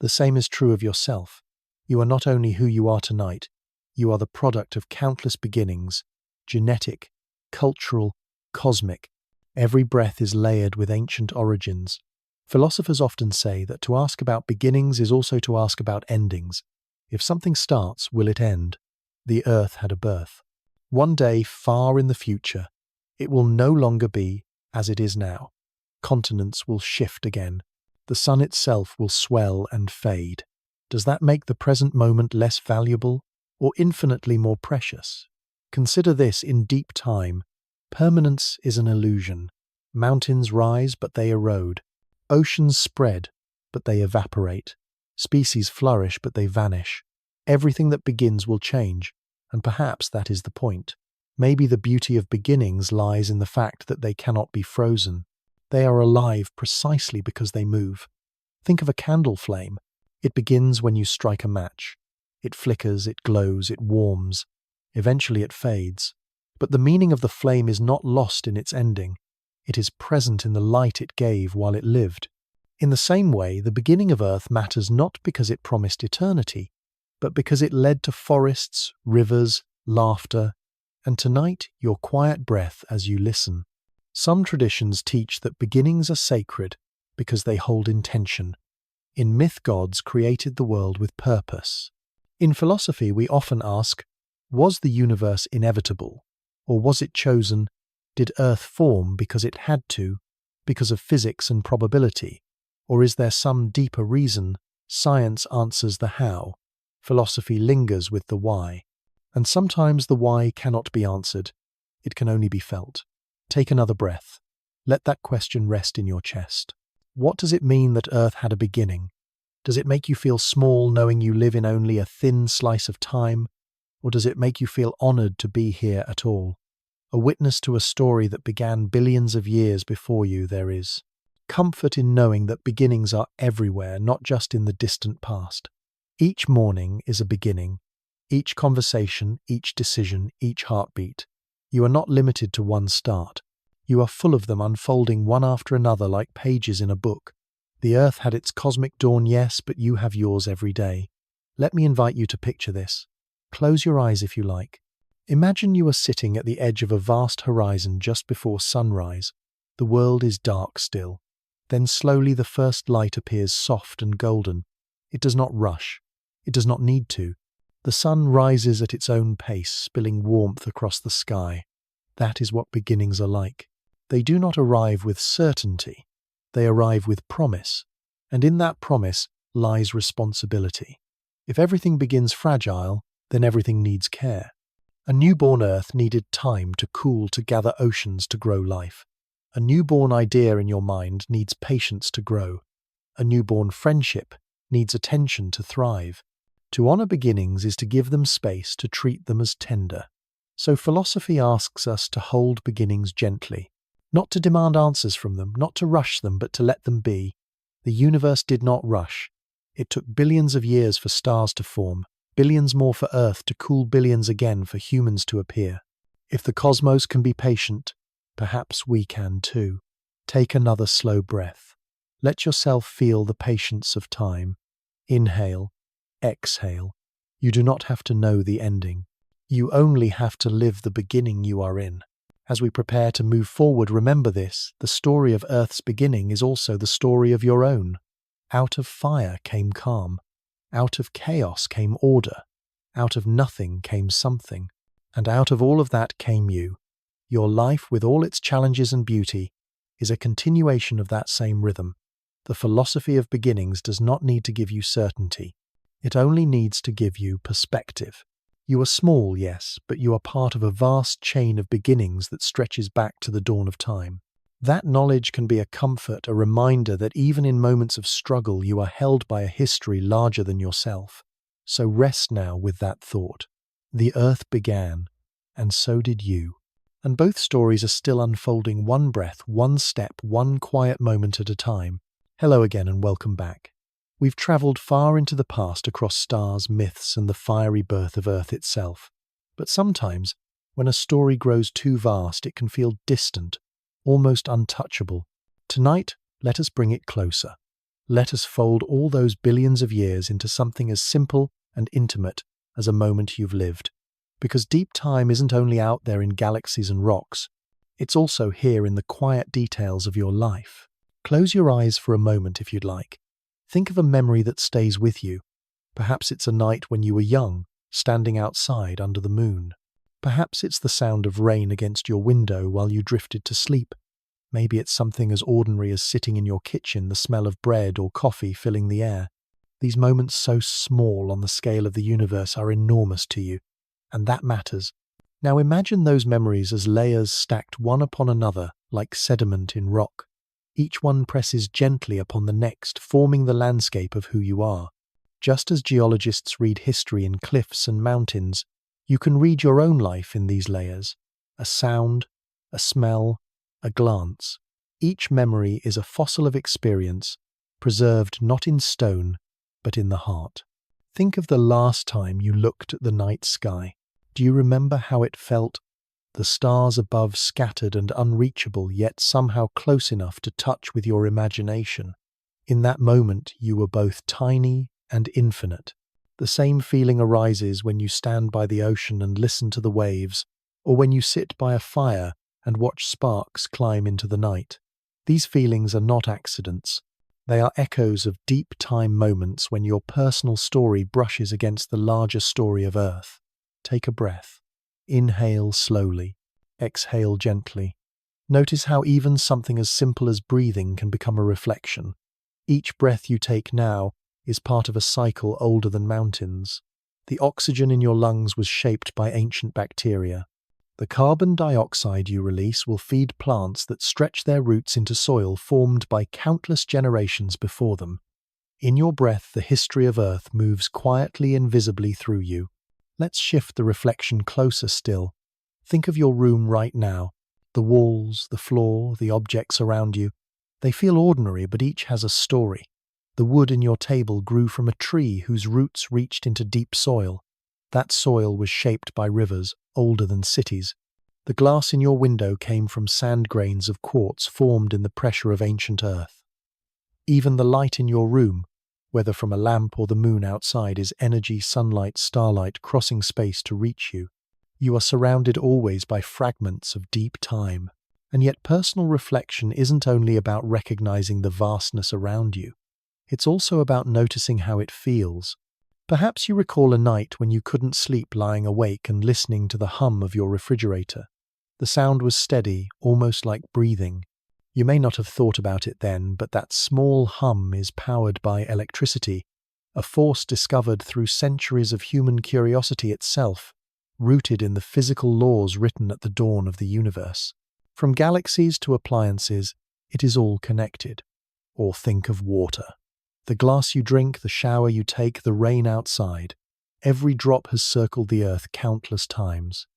The same is true of yourself. You are not only who you are tonight, you are the product of countless beginnings, genetic, cultural, cosmic. Every breath is layered with ancient origins. Philosophers often say that to ask about beginnings is also to ask about endings. If something starts, will it end? The Earth had a birth. One day, far in the future, it will no longer be as it is now. Continents will shift again. The sun itself will swell and fade. Does that make the present moment less valuable or infinitely more precious? Consider this in deep time. Permanence is an illusion. Mountains rise, but they erode. Oceans spread, but they evaporate. Species flourish, but they vanish. Everything that begins will change, and perhaps that is the point. Maybe the beauty of beginnings lies in the fact that they cannot be frozen. They are alive precisely because they move. Think of a candle flame. It begins when you strike a match. It flickers, it glows, it warms. Eventually it fades. But the meaning of the flame is not lost in its ending. It is present in the light it gave while it lived. In the same way, the beginning of Earth matters not because it promised eternity, but because it led to forests, rivers, laughter, and tonight your quiet breath as you listen. Some traditions teach that beginnings are sacred because they hold intention. In myth, gods created the world with purpose. In philosophy, we often ask, was the universe inevitable, or was it chosen? Did Earth form because it had to, because of physics and probability, or is there some deeper reason? Science answers the how. Philosophy lingers with the why. And sometimes the why cannot be answered. It can only be felt. Take another breath. Let that question rest in your chest. What does it mean that Earth had a beginning? Does it make you feel small knowing you live in only a thin slice of time? Or does it make you feel honored to be here at all? A witness to a story that began billions of years before you there is. Comfort in knowing that beginnings are everywhere, not just in the distant past. Each morning is a beginning. Each conversation, each decision, each heartbeat. You are not limited to one start. You are full of them unfolding one after another like pages in a book. The Earth had its cosmic dawn, yes, but you have yours every day. Let me invite you to picture this. Close your eyes if you like. Imagine you are sitting at the edge of a vast horizon just before sunrise. The world is dark still. Then slowly the first light appears soft and golden. It does not rush. It does not need to. The sun rises at its own pace, spilling warmth across the sky. That is what beginnings are like. They do not arrive with certainty. They arrive with promise. And in that promise lies responsibility. If everything begins fragile, then everything needs care. A newborn Earth needed time to cool, to gather oceans, to grow life. A newborn idea in your mind needs patience to grow. A newborn friendship needs attention to thrive. To honor beginnings is to give them space, to treat them as tender. So philosophy asks us to hold beginnings gently, not to demand answers from them, not to rush them, but to let them be. The universe did not rush. It took billions of years for stars to form, billions more for Earth to cool, billions again for humans to appear. If the cosmos can be patient, perhaps we can too. Take another slow breath. Let yourself feel the patience of time. Inhale, exhale. You do not have to know the ending. You only have to live the beginning you are in. As we prepare to move forward, remember this: the story of Earth's beginning is also the story of your own. Out of fire came calm. Out of chaos came order. Out of nothing came something. And out of all of that came you. Your life, with all its challenges and beauty, is a continuation of that same rhythm. The philosophy of beginnings does not need to give you certainty. It only needs to give you perspective. You are small, yes, but you are part of a vast chain of beginnings that stretches back to the dawn of time. That knowledge can be a comfort, a reminder that even in moments of struggle you are held by a history larger than yourself. So rest now with that thought. The earth began, and so did you. And both stories are still unfolding, one breath, one step, one quiet moment at a time. Hello again and welcome back. We've travelled far into the past across stars, myths, and the fiery birth of Earth itself. But sometimes, when a story grows too vast, it can feel distant, almost untouchable. Tonight, let us bring it closer. Let us fold all those billions of years into something as simple and intimate as a moment you've lived. Because deep time isn't only out there in galaxies and rocks, it's also here in the quiet details of your life. Close your eyes for a moment if you'd like. Think of a memory that stays with you. Perhaps it's a night when you were young, standing outside under the moon. Perhaps it's the sound of rain against your window while you drifted to sleep. Maybe it's something as ordinary as sitting in your kitchen, the smell of bread or coffee filling the air. These moments, so small on the scale of the universe, are enormous to you, and that matters. Now imagine those memories as layers stacked one upon another like sediment in rock. Each one presses gently upon the next, forming the landscape of who you are. Just as geologists read history in cliffs and mountains, you can read your own life in these layers. A sound, a smell, a glance. Each memory is a fossil of experience, preserved not in stone, but in the heart. Think of the last time you looked at the night sky. Do you remember how it felt? The stars above scattered and unreachable, yet somehow close enough to touch with your imagination. In that moment, you were both tiny and infinite. The same feeling arises when you stand by the ocean and listen to the waves, or when you sit by a fire and watch sparks climb into the night. These feelings are not accidents. They are echoes of deep time moments when your personal story brushes against the larger story of Earth. Take a breath. Inhale slowly. Exhale gently. Notice how even something as simple as breathing can become a reflection. Each breath you take now is part of a cycle older than mountains. The oxygen in your lungs was shaped by ancient bacteria. The carbon dioxide you release will feed plants that stretch their roots into soil formed by countless generations before them. In your breath, the history of Earth moves quietly and visibly through you. Let's shift the reflection closer still. Think of your room right now. The walls, the floor, the objects around you. They feel ordinary, but each has a story. The wood in your table grew from a tree whose roots reached into deep soil. That soil was shaped by rivers older than cities. The glass in your window came from sand grains of quartz formed in the pressure of ancient Earth. Even the light in your room, whether from a lamp or the moon outside, is energy, sunlight, starlight crossing space to reach you. You are surrounded always by fragments of deep time. And yet personal reflection isn't only about recognizing the vastness around you. It's also about noticing how it feels. Perhaps you recall a night when you couldn't sleep, lying awake and listening to the hum of your refrigerator. The sound was steady, almost like breathing. You may not have thought about it then, but that small hum is powered by electricity, a force discovered through centuries of human curiosity itself, rooted in the physical laws written at the dawn of the universe. From galaxies to appliances, it is all connected. Or think of water. The glass you drink, the shower you take, the rain outside. Every drop has circled the earth countless times.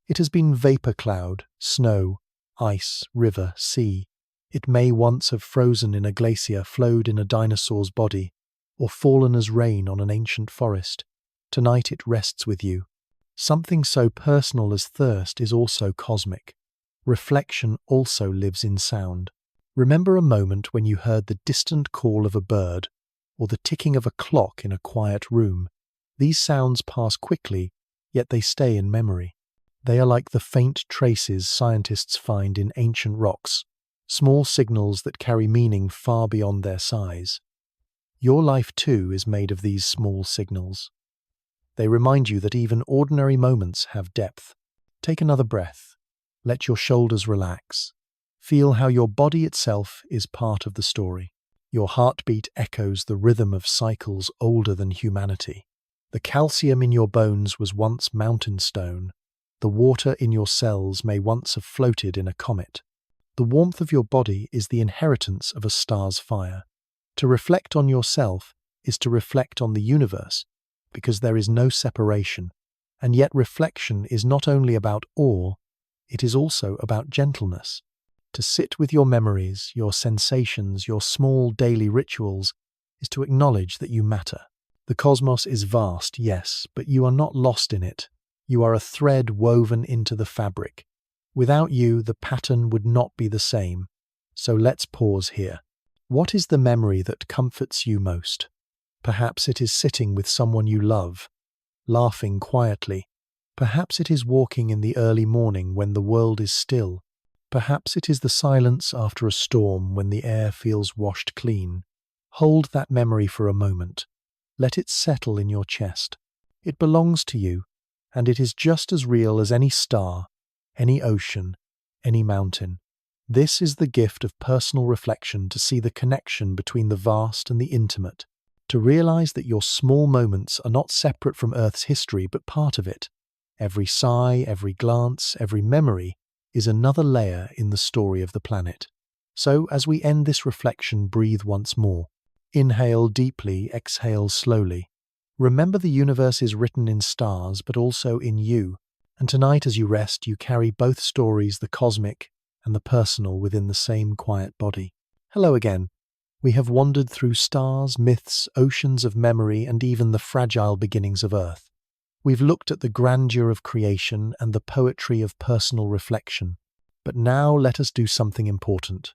It has been vapor cloud, snow, ice, river, sea. It may once have frozen in a glacier, flowed in a dinosaur's body, or fallen as rain on an ancient forest. Tonight it rests with you. Something so personal as thirst is also cosmic. Reflection also lives in sound. Remember a moment when you heard the distant call of a bird, or the ticking of a clock in a quiet room. These sounds pass quickly, yet they stay in memory. They are like the faint traces scientists find in ancient rocks, small signals that carry meaning far beyond their size. Your life too is made of these small signals. They remind you that even ordinary moments have depth. Take another breath. Let your shoulders relax. Feel how your body itself is part of the story. Your heartbeat echoes the rhythm of cycles older than humanity. The calcium in your bones was once mountain stone. The water in your cells may once have floated in a comet. The warmth of your body is the inheritance of a star's fire. To reflect on yourself is to reflect on the universe, because there is no separation. And yet reflection is not only about awe, it is also about gentleness. To sit with your memories, your sensations, your small daily rituals, is to acknowledge that you matter. The cosmos is vast, yes, but you are not lost in it. You are a thread woven into the fabric. Without you, the pattern would not be the same. So let's pause here. What is the memory that comforts you most? Perhaps it is sitting with someone you love, laughing quietly. Perhaps it is walking in the early morning when the world is still. Perhaps it is the silence after a storm when the air feels washed clean. Hold that memory for a moment. Let it settle in your chest. It belongs to you, and it is just as real as any star, any ocean, any mountain. This is the gift of personal reflection, to see the connection between the vast and the intimate, to realize that your small moments are not separate from Earth's history but part of it. Every sigh, every glance, every memory is another layer in the story of the planet. So, as we end this reflection, breathe once more. Inhale deeply, exhale slowly. Remember, the universe is written in stars, but also in you. And tonight, as you rest, you carry both stories, the cosmic and the personal, within the same quiet body. Hello again. We have wandered through stars, myths, oceans of memory, and even the fragile beginnings of Earth. We've looked at the grandeur of creation and the poetry of personal reflection. But now let us do something important.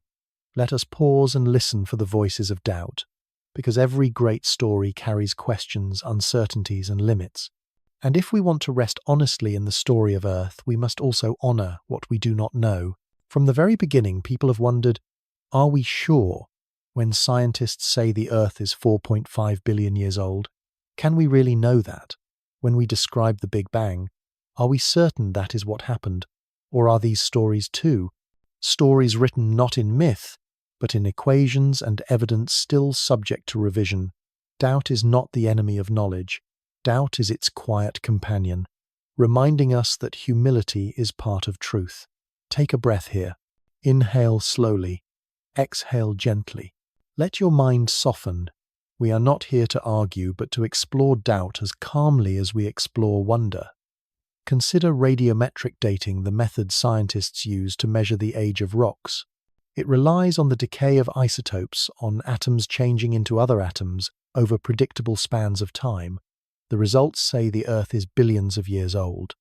Let us pause and listen for the voices of doubt, because every great story carries questions, uncertainties, and limits. And if we want to rest honestly in the story of Earth, we must also honor what we do not know. From the very beginning, people have wondered, are we sure when scientists say the Earth is 4.5 billion years old? Can we really know that? When we describe the Big Bang, are we certain that is what happened? Or are these stories too? Stories written not in myth, but in equations and evidence still subject to revision. Doubt is not the enemy of knowledge. Doubt is its quiet companion, reminding us that humility is part of truth. Take a breath here. Inhale slowly. Exhale gently. Let your mind soften. We are not here to argue, but to explore doubt as calmly as we explore wonder. Consider radiometric dating, the method scientists use to measure the age of rocks. It relies on the decay of isotopes, on atoms changing into other atoms over predictable spans of time. The results say the Earth is billions of years old.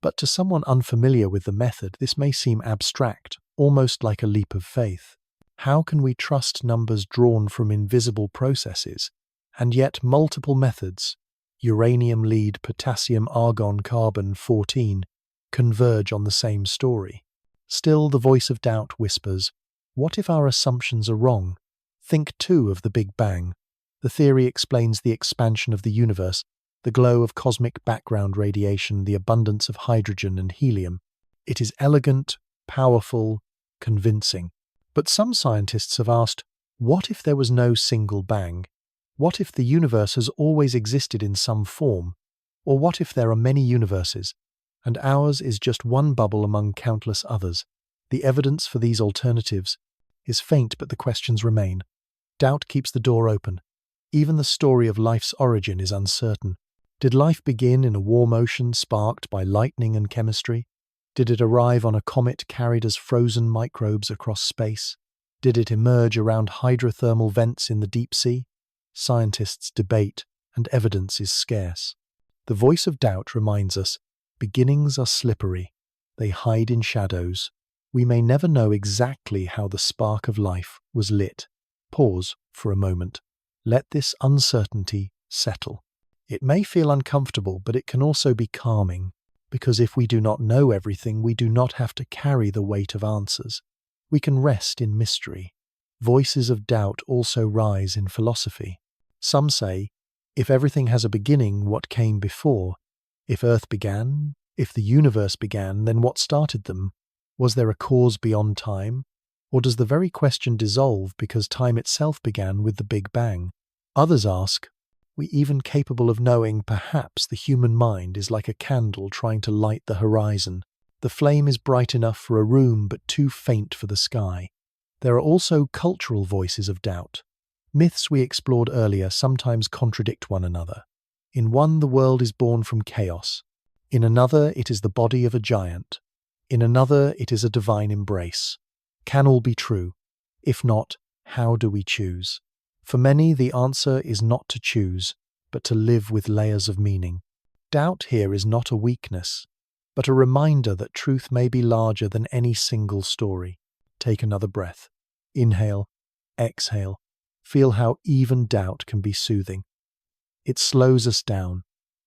But to someone unfamiliar with the method, this may seem abstract, almost like a leap of faith. How can we trust numbers drawn from invisible processes? And yet multiple methods, uranium, lead, potassium, argon, carbon, 14, converge on the same story. Still, the voice of doubt whispers, what if our assumptions are wrong? Think too of the Big Bang. The theory explains the expansion of the universe, the glow of cosmic background radiation, the abundance of hydrogen and helium. It is elegant, powerful, convincing. But some scientists have asked, what if there was no single bang? What if the universe has always existed in some form? Or what if there are many universes, and ours is just one bubble among countless others? The evidence for these alternatives is faint, but the questions remain. Doubt keeps the door open. Even the story of life's origin is uncertain. Did life begin in a warm ocean sparked by lightning and chemistry? Did it arrive on a comet carried as frozen microbes across space? Did it emerge around hydrothermal vents in the deep sea? Scientists debate, and evidence is scarce. The voice of doubt reminds us, beginnings are slippery. They hide in shadows. We may never know exactly how the spark of life was lit. Pause for a moment. Let this uncertainty settle. It may feel uncomfortable, but it can also be calming, because if we do not know everything, we do not have to carry the weight of answers. We can rest in mystery. Voices of doubt also rise in philosophy. Some say, if everything has a beginning, what came before? If Earth began, if the universe began, then what started them? Was there a cause beyond time? Or does the very question dissolve because time itself began with the Big Bang? Others ask, we even capable of knowing perhaps the human mind is like a candle trying to light the horizon? The flame is bright enough for a room but too faint for the sky. There are also cultural voices of doubt. Myths we explored earlier sometimes contradict one another. In one, the world is born from chaos. In another, it is the body of a giant. In another, it is a divine embrace. Can all be true? If not, how do we choose? For many, the answer is not to choose, but to live with layers of meaning. Doubt here is not a weakness, but a reminder that truth may be larger than any single story. Take another breath. Inhale, exhale. Feel how even doubt can be soothing. It slows us down.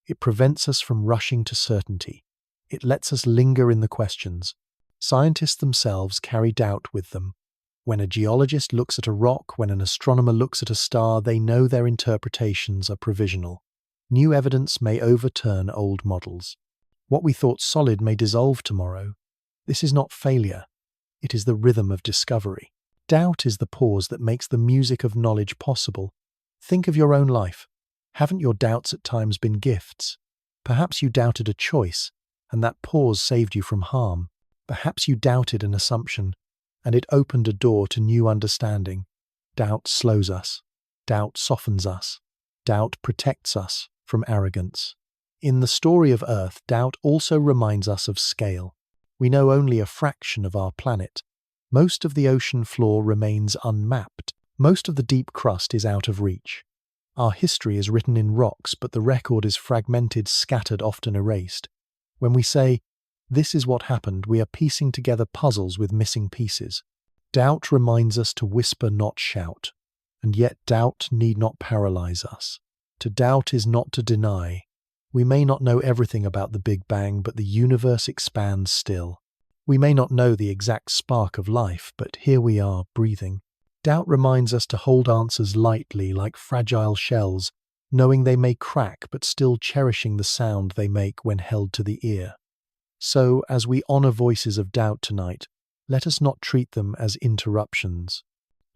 It prevents us from rushing to certainty. It lets us linger in the questions. Scientists themselves carry doubt with them. When a geologist looks at a rock, when an astronomer looks at a star, they know their interpretations are provisional. New evidence may overturn old models. What we thought solid may dissolve tomorrow. This is not failure. It is the rhythm of discovery. Doubt is the pause that makes the music of knowledge possible. Think of your own life. Haven't your doubts at times been gifts? Perhaps you doubted a choice, and that pause saved you from harm. Perhaps you doubted an assumption, and it opened a door to new understanding. Doubt slows us. Doubt softens us. Doubt protects us from arrogance. In the story of Earth, doubt also reminds us of scale. We know only a fraction of our planet. Most of the ocean floor remains unmapped. Most of the deep crust is out of reach. Our history is written in rocks, but the record is fragmented, scattered, often erased. When we say, this is what happened, we are piecing together puzzles with missing pieces. Doubt reminds us to whisper, not shout. And yet doubt need not paralyze us. To doubt is not to deny. We may not know everything about the Big Bang, but the universe expands still. We may not know the exact spark of life, but here we are, breathing. Doubt reminds us to hold answers lightly, like fragile shells, knowing they may crack, but still cherishing the sound they make when held to the ear. So, as we honor voices of doubt tonight, let us not treat them as interruptions.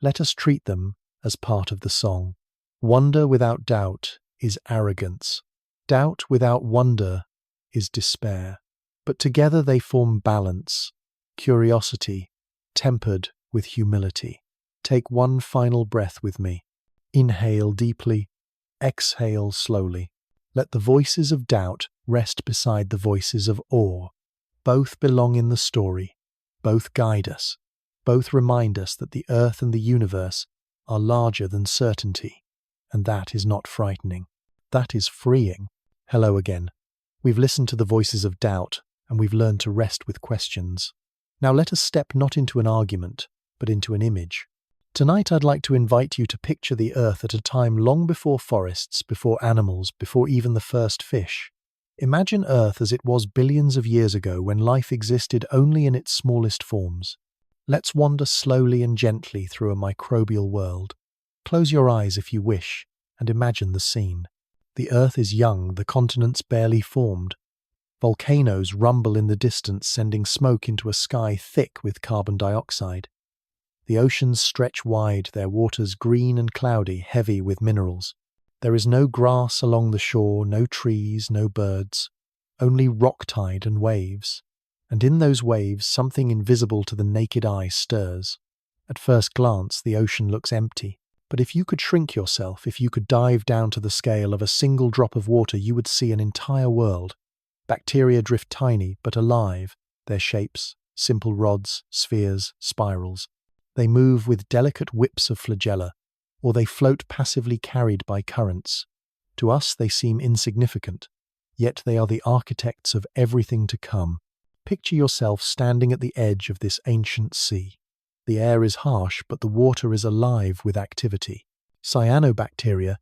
Let us treat them as part of the song. Wonder without doubt is arrogance. Doubt without wonder is despair. But together they form balance, curiosity, tempered with humility. Take one final breath with me. Inhale deeply, exhale slowly. Let the voices of doubt rest beside the voices of awe. Both belong in the story. Both guide us. Both remind us that the earth and the universe are larger than certainty. And that is not frightening. That is freeing. Hello again. We've listened to the voices of doubt, and we've learned to rest with questions. Now let us step not into an argument, but into an image. Tonight I'd like to invite you to picture the earth at a time long before forests, before animals, before even the first fish. Imagine Earth as it was billions of years ago when life existed only in its smallest forms. Let's wander slowly and gently through a microbial world. Close your eyes if you wish, and imagine the scene. The Earth is young, the continents barely formed. Volcanoes rumble in the distance, sending smoke into a sky thick with carbon dioxide. The oceans stretch wide, their waters green and cloudy, heavy with minerals. There is no grass along the shore, no trees, no birds, only rock tide and waves. And in those waves, something invisible to the naked eye stirs. At first glance, the ocean looks empty. But if you could shrink yourself, if you could dive down to the scale of a single drop of water, you would see an entire world. Bacteria drift tiny, but alive. Their shapes, simple rods, spheres, spirals. They move with delicate whips of flagella, or they float passively carried by currents. To us they seem insignificant, yet they are the architects of everything to come. Picture yourself standing at the edge of this ancient sea. The air is harsh, but the water is alive with activity. Cyanobacteria,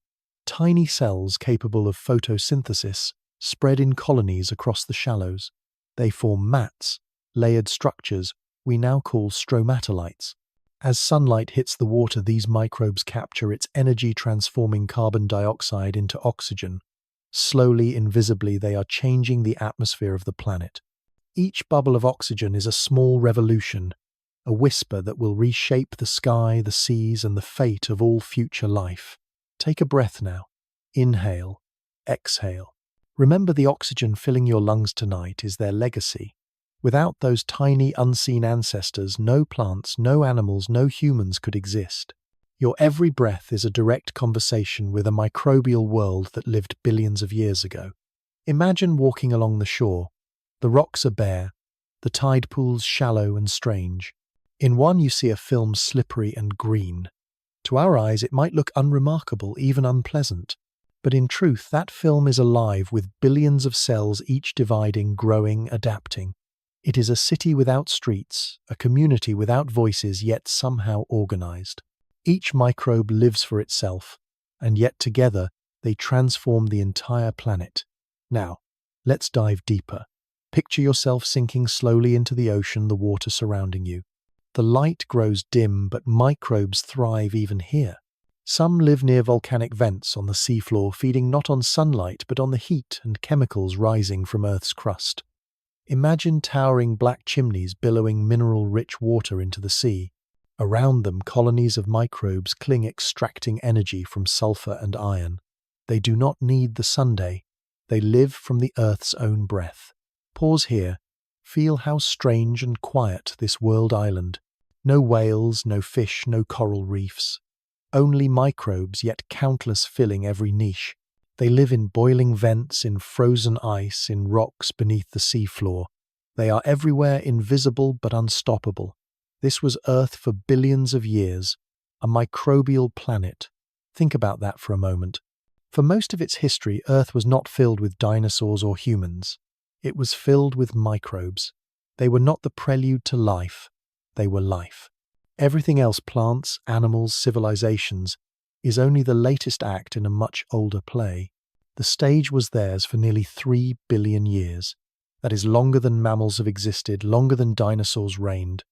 tiny cells capable of photosynthesis, spread in colonies across the shallows. They form mats, layered structures we now call stromatolites. As sunlight hits the water, these microbes capture its energy, transforming carbon dioxide into oxygen. Slowly, invisibly, they are changing the atmosphere of the planet. Each bubble of oxygen is a small revolution, a whisper that will reshape the sky, the seas, and the fate of all future life. Take a breath now. Inhale, exhale. Remember, the oxygen filling your lungs tonight is their legacy. Without those tiny, unseen ancestors, no plants, no animals, no humans could exist. Your every breath is a direct conversation with a microbial world that lived billions of years ago. Imagine walking along the shore. The rocks are bare, the tide pools shallow and strange. In one you see a film slippery and green. To our eyes it might look unremarkable, even unpleasant. But in truth, that film is alive with billions of cells, each dividing, growing, adapting. It is a city without streets, a community without voices, yet somehow organized. Each microbe lives for itself, and yet together they transform the entire planet. Now, let's dive deeper. Picture yourself sinking slowly into the ocean, the water surrounding you. The light grows dim, but microbes thrive even here. Some live near volcanic vents on the seafloor, feeding not on sunlight but on the heat and chemicals rising from Earth's crust. Imagine towering black chimneys billowing mineral-rich water into the sea. Around them, colonies of microbes cling, extracting energy from sulfur and iron. They do not need the sunday. They live from the Earth's own breath. Pause here. Feel how strange and quiet this world island. No whales, no fish, no coral reefs. Only microbes, yet countless, filling every niche. They live in boiling vents, in frozen ice, in rocks beneath the seafloor. They are everywhere, invisible but unstoppable. This was Earth for billions of years, a microbial planet. Think about that for a moment. For most of its history, Earth was not filled with dinosaurs or humans. It was filled with microbes. They were not the prelude to life. They were life. Everything else, plants, animals, civilizations, is only the latest act in a much older play. The stage was theirs for nearly 3 billion years. That is longer than mammals have existed, longer than dinosaurs reigned.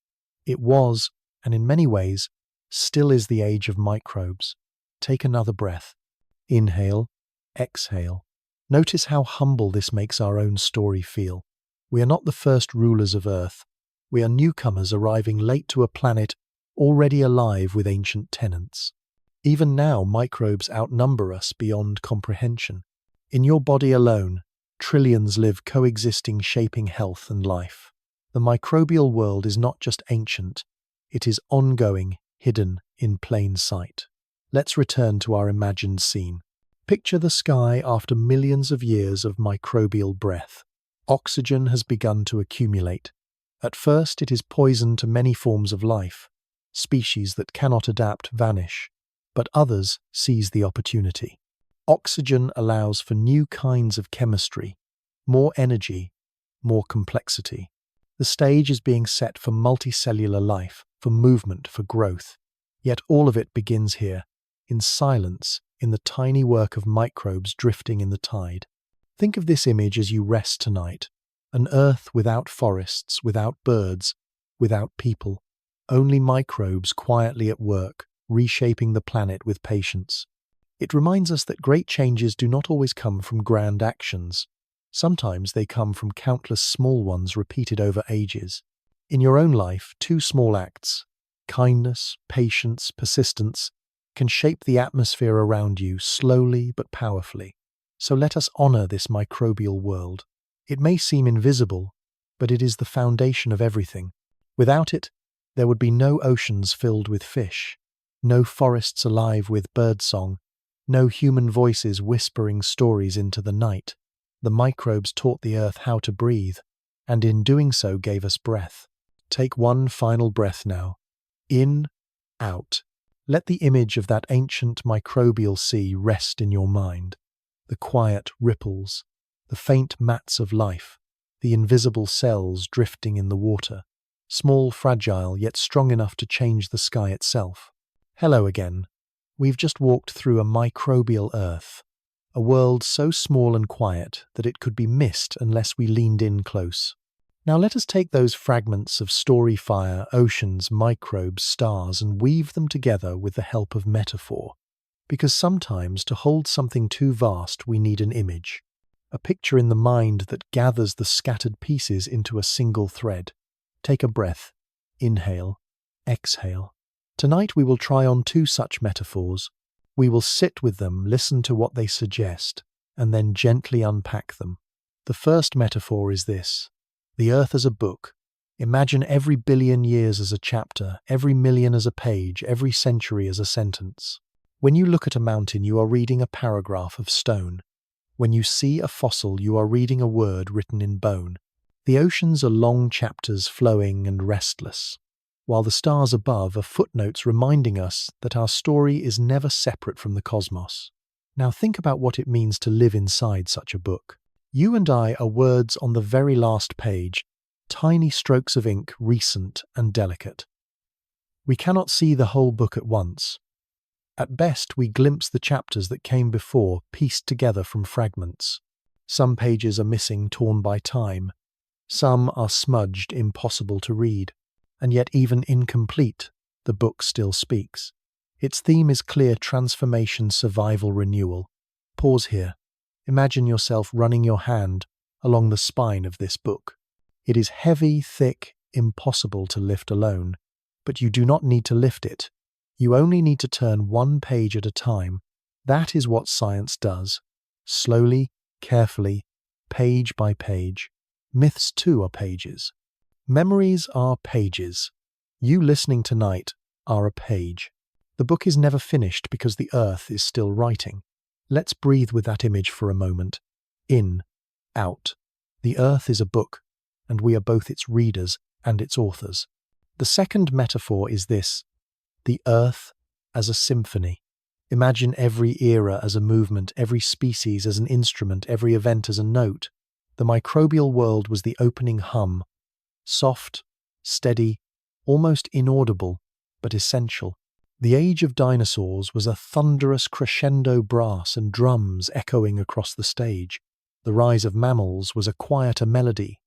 It was, and in many ways, still is the age of microbes. Take another breath. Inhale, exhale. Notice how humble this makes our own story feel. We are not the first rulers of Earth. We are newcomers arriving late to a planet already alive with ancient tenants. Even now, microbes outnumber us beyond comprehension. In your body alone, trillions live, coexisting, shaping health and life. The microbial world is not just ancient, it is ongoing, hidden in plain sight. Let's return to our imagined scene. Picture the sky after millions of years of microbial breath. Oxygen has begun to accumulate. At first, it is poison to many forms of life. Species that cannot adapt vanish, but others seize the opportunity. Oxygen allows for new kinds of chemistry, more energy, more complexity. The stage is being set for multicellular life, for movement, for growth. Yet all of it begins here, in silence, in the tiny work of microbes drifting in the tide. Think of this image as you rest tonight. An Earth without forests, without birds, without people. Only microbes quietly at work, reshaping the planet with patience. It reminds us that great changes do not always come from grand actions. Sometimes they come from countless small ones repeated over ages. In your own life, 2 small acts, kindness, patience, persistence, can shape the atmosphere around you slowly but powerfully. So let us honor this microbial world. It may seem invisible, but it is the foundation of everything. Without it, there would be no oceans filled with fish, no forests alive with birdsong, no human voices whispering stories into the night. The microbes taught the earth how to breathe, and in doing so gave us breath. Take one final breath now. In, out. Let the image of that ancient microbial sea rest in your mind. The quiet ripples, the faint mats of life, the invisible cells drifting in the water, small, fragile, yet strong enough to change the sky itself. Hello again. We've just walked through a microbial Earth, a world so small and quiet that it could be missed unless we leaned in close. Now let us take those fragments of story fire, oceans, microbes, stars, and weave them together with the help of metaphor. Because sometimes to hold something too vast we need an image, a picture in the mind that gathers the scattered pieces into a single thread. Take a breath. Inhale. Exhale. Tonight we will try on two such metaphors. We will sit with them, listen to what they suggest, and then gently unpack them. The first metaphor is this: the Earth as a book. Imagine every billion years as a chapter, every million as a page, every century as a sentence. When you look at a mountain, you are reading a paragraph of stone. When you see a fossil, you are reading a word written in bone. The oceans are long chapters, flowing and restless, while the stars above are footnotes reminding us that our story is never separate from the cosmos. Now think about what it means to live inside such a book. You and I are words on the very last page, tiny strokes of ink, recent and delicate. We cannot see the whole book at once. At best, we glimpse the chapters that came before, pieced together from fragments. Some pages are missing, torn by time. Some are smudged, impossible to read. And yet even incomplete, the book still speaks. Its theme is clear: transformation, survival, renewal. Pause here. Imagine yourself running your hand along the spine of this book. It is heavy, thick, impossible to lift alone, but you do not need to lift it. You only need to turn one page at a time. That is what science does. Slowly, carefully, page by page. Myths too are pages. Memories are pages. You listening tonight are a page. The book is never finished because the Earth is still writing. Let's breathe with that image for a moment. In, out. The Earth is a book, and we are both its readers and its authors. The second metaphor is this: the Earth as a symphony. Imagine every era as a movement, every species as an instrument, every event as a note. The microbial world was the opening hum, soft, steady, almost inaudible, but essential. The age of dinosaurs was a thunderous crescendo, brass and drums echoing across the stage. The rise of mammals was a quieter melody,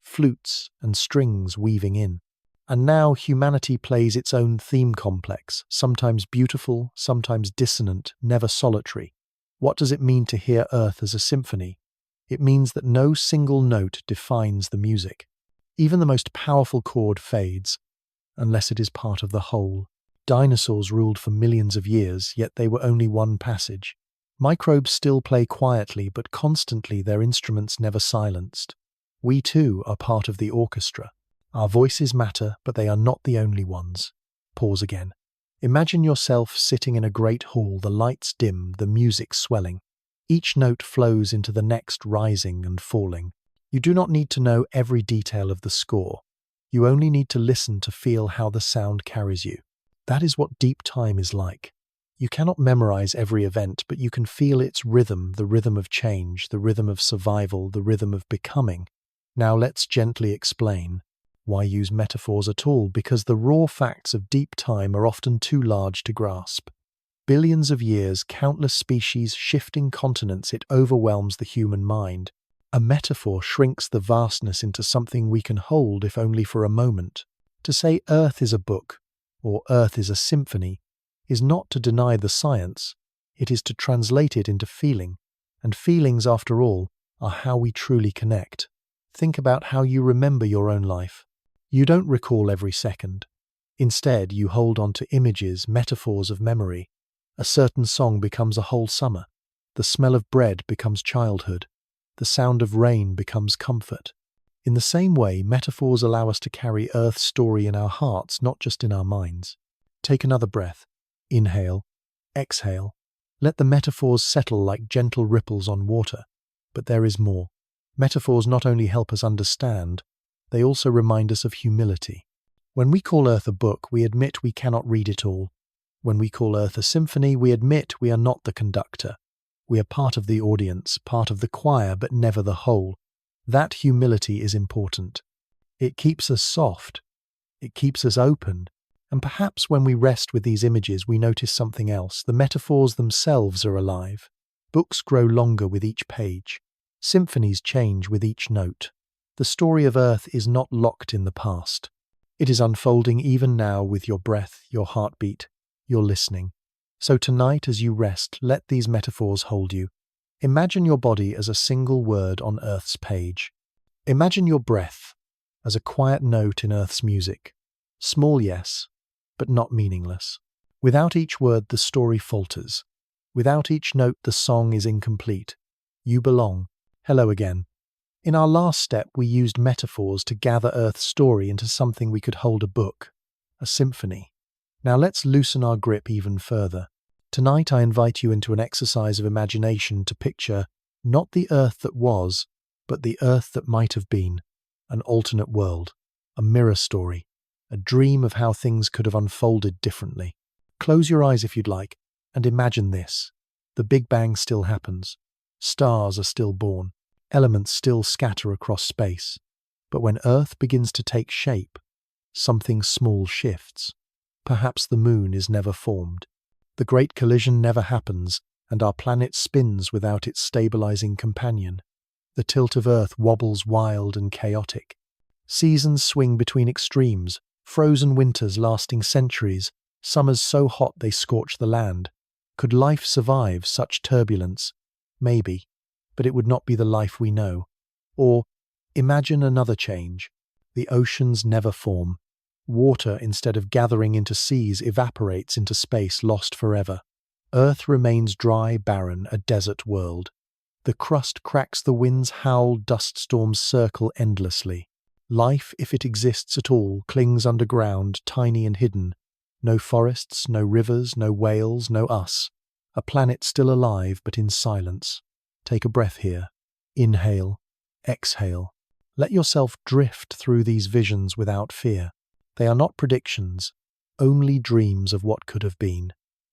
flutes and strings weaving in. And now humanity plays its own theme complex, sometimes beautiful, sometimes dissonant, never solitary. What does it mean to hear Earth as a symphony? It means that no single note defines the music. Even the most powerful chord fades, unless it is part of the whole. Dinosaurs ruled for millions of years, yet they were only one passage. Microbes still play quietly, but constantly, their instruments never silenced. We too are part of the orchestra. Our voices matter, but they are not the only ones. Pause again. Imagine yourself sitting in a great hall, the lights dim, the music swelling. Each note flows into the next, rising and falling. You do not need to know every detail of the score. You only need to listen to feel how the sound carries you. That is what deep time is like. You cannot memorize every event, but you can feel its rhythm, the rhythm of change, the rhythm of survival, the rhythm of becoming. Now let's gently explain. Why use metaphors at all? Because the raw facts of deep time are often too large to grasp. Billions of years, countless species, shifting continents, it overwhelms the human mind. A metaphor shrinks the vastness into something we can hold, if only for a moment. To say Earth is a book, or Earth is a symphony, is not to deny the science, it is to translate it into feeling. And feelings, after all, are how we truly connect. Think about how you remember your own life. You don't recall every second. Instead, you hold on to images, metaphors of memory. A certain song becomes a whole summer. The smell of bread becomes childhood. The sound of rain becomes comfort. In the same way, metaphors allow us to carry Earth's story in our hearts, not just in our minds. Take another breath. Inhale. Exhale. Let the metaphors settle like gentle ripples on water. But there is more. Metaphors not only help us understand, they also remind us of humility. When we call Earth a book, we admit we cannot read it all. When we call Earth a symphony, we admit we are not the conductor. We are part of the audience, part of the choir, but never the whole. That humility is important. It keeps us soft. It keeps us open. And perhaps when we rest with these images, we notice something else. The metaphors themselves are alive. Books grow longer with each page. Symphonies change with each note. The story of Earth is not locked in the past. It is unfolding even now with your breath, your heartbeat, your listening. So tonight, as you rest, let these metaphors hold you. Imagine your body as a single word on Earth's page. Imagine your breath as a quiet note in Earth's music. Small, yes, but not meaningless. Without each word, the story falters. Without each note, the song is incomplete. You belong. Hello again. In our last step, we used metaphors to gather Earth's story into something we could hold: a book, a symphony. Now let's loosen our grip even further. Tonight I invite you into an exercise of imagination to picture not the Earth that was, but the Earth that might have been. An alternate world, a mirror story, a dream of how things could have unfolded differently. Close your eyes if you'd like, and imagine this. The Big Bang still happens. Stars are still born. Elements still scatter across space. But when Earth begins to take shape, something small shifts. Perhaps the moon is never formed. The great collision never happens, and our planet spins without its stabilizing companion. The tilt of Earth wobbles wild and chaotic. Seasons swing between extremes, frozen winters lasting centuries, summers so hot they scorch the land. Could life survive such turbulence? Maybe, but it would not be the life we know. Or, imagine another change. The oceans never form. Water, instead of gathering into seas, evaporates into space, lost forever. Earth remains dry, barren, a desert world. The crust cracks, the winds howl, dust storms circle endlessly. Life, if it exists at all, clings underground, tiny and hidden. No forests, no rivers, no whales, no us. A planet still alive, but in silence. Take a breath here. Inhale. Exhale. Let yourself drift through these visions without fear. They are not predictions, only dreams of what could have been.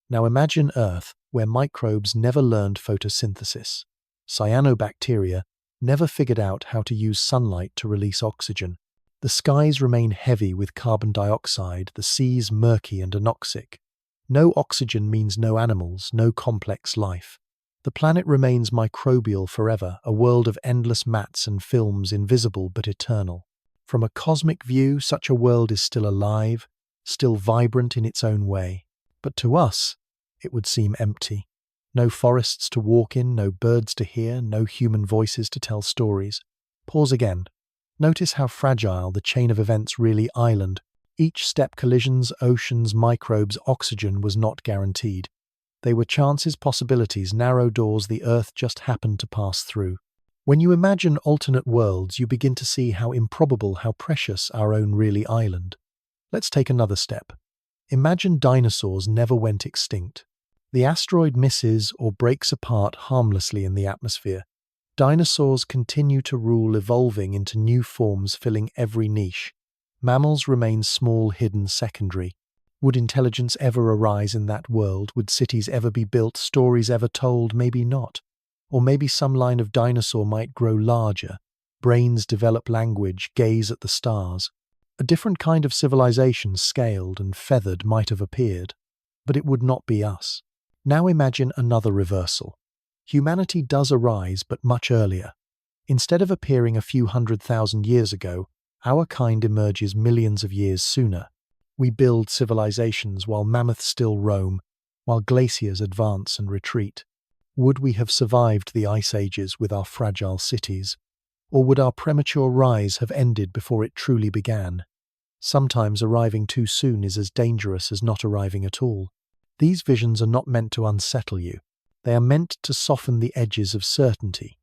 Now imagine Earth, where microbes never learned photosynthesis. Cyanobacteria never figured out how to use sunlight to release oxygen. The skies remain heavy with carbon dioxide, the seas murky and anoxic. No oxygen means no animals, no complex life. The planet remains microbial forever, a world of endless mats and films, invisible but eternal. From a cosmic view, such a world is still alive, still vibrant in its own way. But to us, it would seem empty. No forests to walk in, no birds to hear, no human voices to tell stories. Pause again. Notice how fragile the chain of events really island. Each step, collisions, oceans, microbes, oxygen, was not guaranteed. They were chances, possibilities, narrow doors the Earth just happened to pass through. When you imagine alternate worlds, you begin to see how improbable, how precious our own really island. Let's take another step. Imagine dinosaurs never went extinct. The asteroid misses or breaks apart harmlessly in the atmosphere. Dinosaurs continue to rule, evolving into new forms, filling every niche. Mammals remain small, hidden, secondary. Would intelligence ever arise in that world? Would cities ever be built, stories ever told? Maybe not. Or maybe some line of dinosaur might grow larger. Brains develop language, gaze at the stars. A different kind of civilization, scaled and feathered, might have appeared. But it would not be us. Now imagine another reversal. Humanity does arise, but much earlier. Instead of appearing a few 100,000 years ago, our kind emerges millions of years sooner. We build civilizations while mammoths still roam, while glaciers advance and retreat. Would we have survived the ice ages with our fragile cities? Or would our premature rise have ended before it truly began? Sometimes arriving too soon is as dangerous as not arriving at all. These visions are not meant to unsettle you. They are meant to soften the edges of certainty,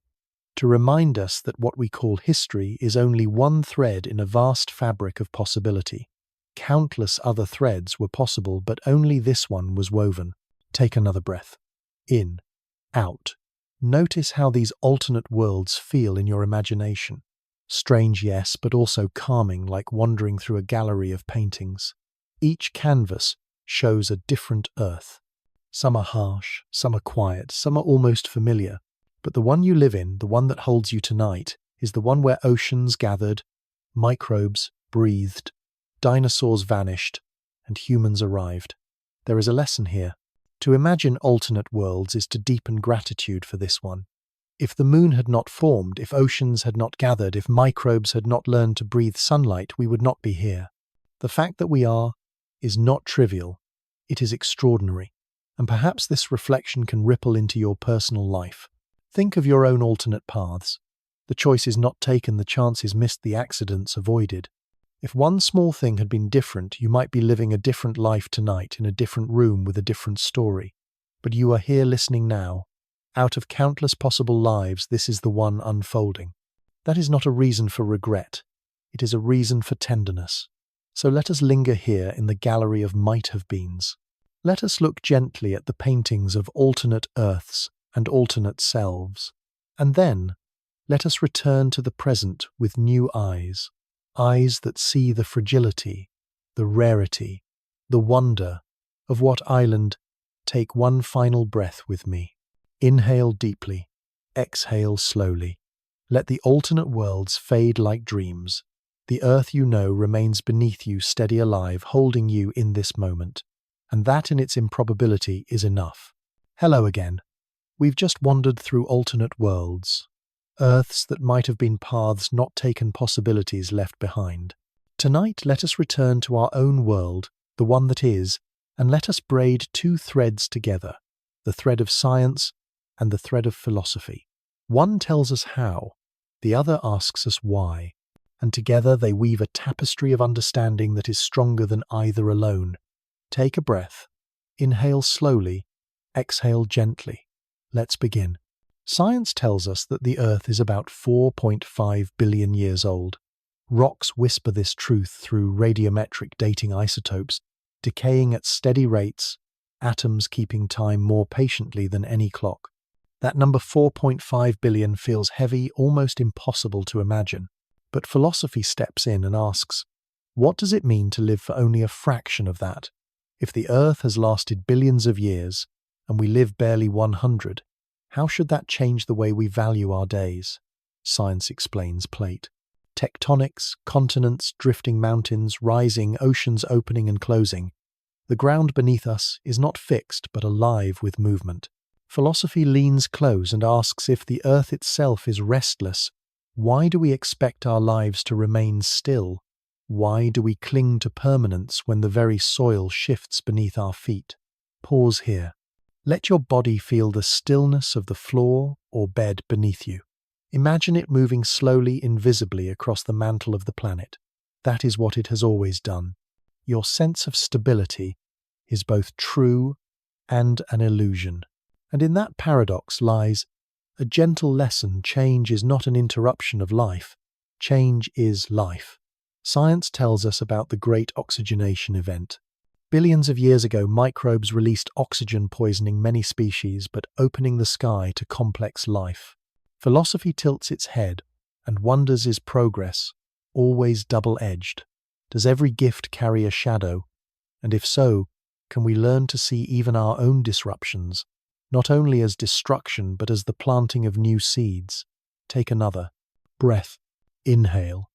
to remind us that what we call history is only one thread in a vast fabric of possibility. Countless other threads were possible, but only this one was woven. Take another breath. In. Out. Notice how these alternate worlds feel in your imagination. Strange, yes, but also calming, like wandering through a gallery of paintings. Each canvas shows a different Earth. Some are harsh, some are quiet, some are almost familiar. But the one you live in, the one that holds you tonight, is the one where oceans gathered, microbes breathed, dinosaurs vanished, and humans arrived. There is a lesson here. To imagine alternate worlds is to deepen gratitude for this one. If the moon had not formed, if oceans had not gathered, if microbes had not learned to breathe sunlight, we would not be here. The fact that we are is not trivial. It is extraordinary. And perhaps this reflection can ripple into your personal life. Think of your own alternate paths. The choices not taken, the chances missed, the accidents avoided. If one small thing had been different, you might be living a different life tonight in a different room with a different story. But you are here listening now. Out of countless possible lives, this is the one unfolding. That is not a reason for regret. It is a reason for tenderness. So let us linger here in the gallery of might-have-beens. Let us look gently at the paintings of alternate Earths and alternate selves. And then, let us return to the present with new eyes. Eyes that see the fragility, the rarity, the wonder of what island. Take one final breath with me. Inhale deeply, exhale slowly. Let the alternate worlds fade like dreams. The Earth you know remains beneath you, steady alive, holding you in this moment. And that in its improbability is enough. Hello again. We've just wandered through alternate worlds. Earths that might have been paths not taken, possibilities left behind. Tonight, let us return to our own world, the one that is, and let us braid two threads together, the thread of science and the thread of philosophy. One tells us how, the other asks us why, and together they weave a tapestry of understanding that is stronger than either alone. Take a breath. Inhale slowly, exhale gently. Let's begin. Science tells us that the Earth is about 4.5 billion years old. Rocks whisper this truth through radiometric dating isotopes, decaying at steady rates, atoms keeping time more patiently than any clock. That number 4.5 billion feels heavy, almost impossible to imagine. But philosophy steps in and asks, what does it mean to live for only a fraction of that? If the Earth has lasted billions of years, and we live barely 100, how should that change the way we value our days? Science explains plate. Tectonics, continents, drifting mountains, rising, oceans opening and closing. The ground beneath us is not fixed but alive with movement. Philosophy leans close and asks, if the Earth itself is restless, why do we expect our lives to remain still? Why do we cling to permanence when the very soil shifts beneath our feet? Pause here. Let your body feel the stillness of the floor or bed beneath you. Imagine it moving slowly, invisibly across the mantle of the planet. That is what it has always done. Your sense of stability is both true and an illusion. And in that paradox lies a gentle lesson. Change is not an interruption of life. Change is life. Science tells us about the Great Oxygenation Event. Billions of years ago, microbes released oxygen, poisoning many species, but opening the sky to complex life. Philosophy tilts its head and wonders, is progress always double-edged? Does every gift carry a shadow? And if so, can we learn to see even our own disruptions, not only as destruction, but as the planting of new seeds? Take another breath. Inhale.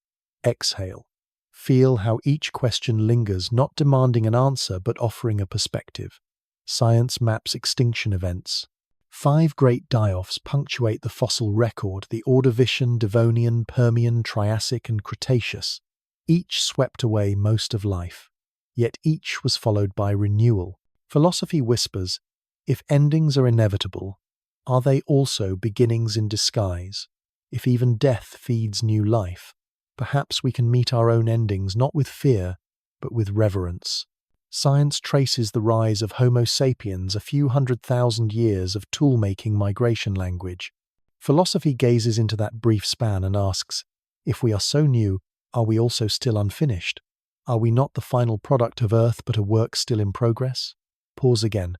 Exhale. Feel how each question lingers, not demanding an answer, but offering a perspective. Science maps extinction events. 5 great die-offs punctuate the fossil record: the Ordovician, Devonian, Permian, Triassic, and Cretaceous. Each swept away most of life. Yet each was followed by renewal. Philosophy whispers, if endings are inevitable, are they also beginnings in disguise? If even death feeds new life, perhaps we can meet our own endings not with fear, but with reverence. Science traces the rise of Homo sapiens, a few 100,000 years of tool-making migration language. Philosophy gazes into that brief span and asks, if we are so new, are we also still unfinished? Are we not the final product of Earth, but a work still in progress? Pause again.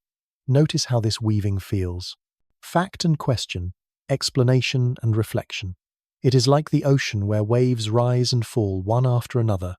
Notice how this weaving feels. Fact and question, explanation and reflection. It is like the ocean where waves rise and fall one after another,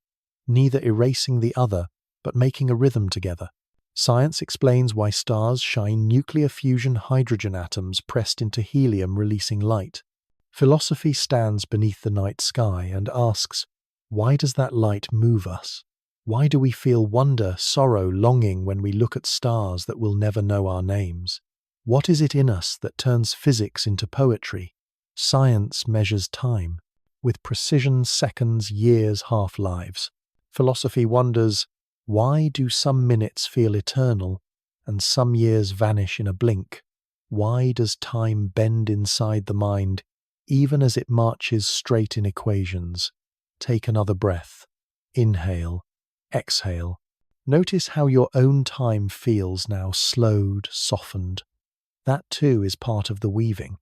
neither erasing the other, but making a rhythm together. Science explains why stars shine nuclear fusion hydrogen atoms pressed into helium releasing light. Philosophy stands beneath the night sky and asks, why does that light move us? Why do we feel wonder, sorrow, longing when we look at stars that will never know our names? What is it in us that turns physics into poetry? Science measures time, with precision seconds, years, half-lives. Philosophy wonders, why do some minutes feel eternal and some years vanish in a blink? Why does time bend inside the mind, even as it marches straight in equations? Take another breath. Inhale. Exhale. Notice how your own time feels now, slowed, softened. That too is part of the weaving.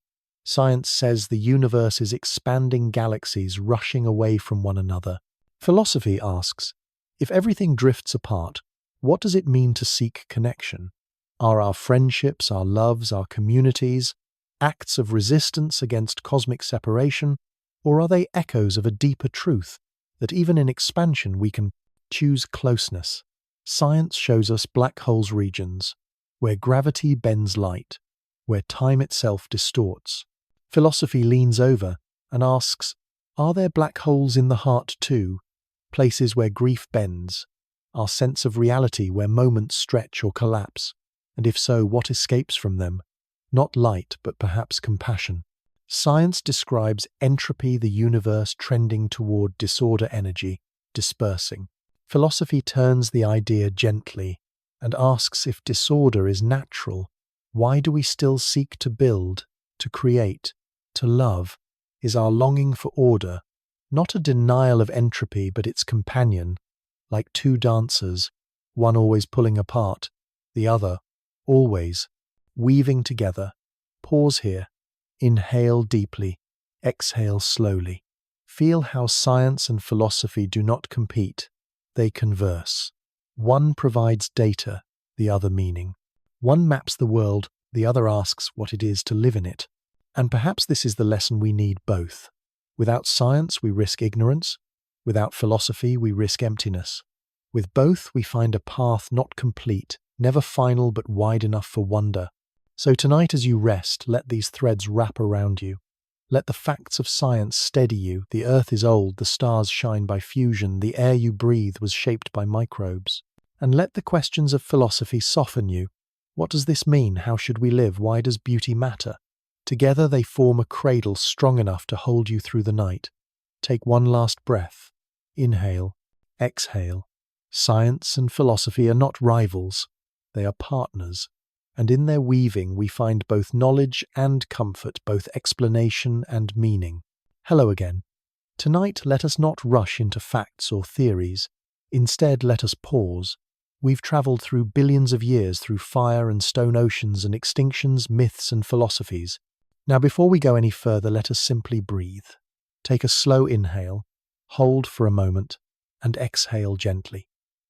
Science says the universe is expanding galaxies rushing away from one another. Philosophy asks, if everything drifts apart, what does it mean to seek connection? Are our friendships, our loves, our communities acts of resistance against cosmic separation, or are they echoes of a deeper truth that even in expansion we can choose closeness? Science shows us black holes regions, where gravity bends light, where time itself distorts. Philosophy leans over and asks, are there black holes in the heart too, places where grief bends, our sense of reality where moments stretch or collapse? And if so, what escapes from them? Not light, but perhaps compassion. Science describes entropy, the universe trending toward disorder energy, dispersing. Philosophy turns the idea gently and asks if disorder is natural. Why do we still seek to build, to create, to love? Is our longing for order not a denial of entropy, but its companion, like two dancers, one always pulling apart, the other always weaving together? Pause here. Inhale deeply. Exhale slowly. Feel how science and philosophy do not compete. They converse. One provides data, the other meaning. One maps the world, the other asks what it is to live in it. And perhaps this is the lesson we need both. Without science, we risk ignorance. Without philosophy, we risk emptiness. With both, we find a path not complete, never final but wide enough for wonder. So tonight as you rest, let these threads wrap around you. Let the facts of science steady you. The earth is old, the stars shine by fusion, the air you breathe was shaped by microbes. And let the questions of philosophy soften you. What does this mean? How should we live? Why does beauty matter? Together they form a cradle strong enough to hold you through the night. Take one last breath. Inhale. Exhale. Science and philosophy are not rivals. They are partners. And in their weaving we find both knowledge and comfort, both explanation and meaning. Hello again. Tonight let us not rush into facts or theories. Instead let us pause. We've travelled through billions of years, through fire and stone oceans and extinctions, myths and philosophies. Now before we go any further, let us simply breathe. Take a slow inhale, hold for a moment, and exhale gently.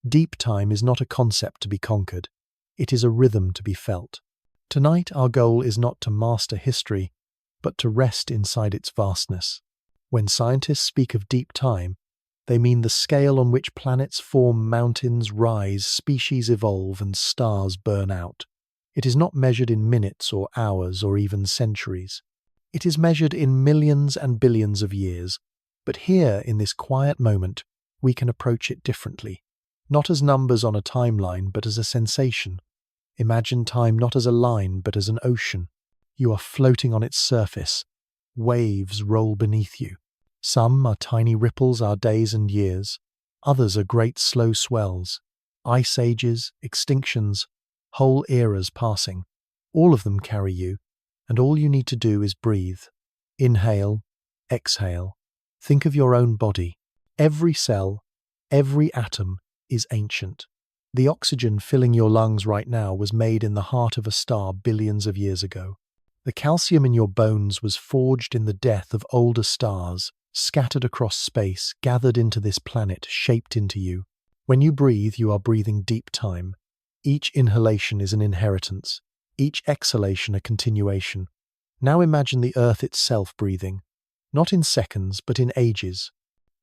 Deep time is not a concept to be conquered. It is a rhythm to be felt. Tonight our goal is not to master history, but to rest inside its vastness. When scientists speak of deep time, they mean the scale on which planets form, mountains rise, species evolve, and stars burn out. It is not measured in minutes or hours or even centuries. It is measured in millions and billions of years. But here, in this quiet moment, we can approach it differently. Not as numbers on a timeline, but as a sensation. Imagine time not as a line, but as an ocean. You are floating on its surface. Waves roll beneath you. Some are tiny ripples, our days and years. Others are great slow swells. Ice ages, extinctions, whole eras passing. All of them carry you, and all you need to do is breathe. Inhale, exhale. Think of your own body. Every cell, every atom is ancient. The oxygen filling your lungs right now was made in the heart of a star billions of years ago. The calcium in your bones was forged in the death of older stars, scattered across space, gathered into this planet, shaped into you. When you breathe, you are breathing deep time. Each inhalation is an inheritance, each exhalation a continuation. Now imagine the earth itself breathing. not in seconds, but in ages.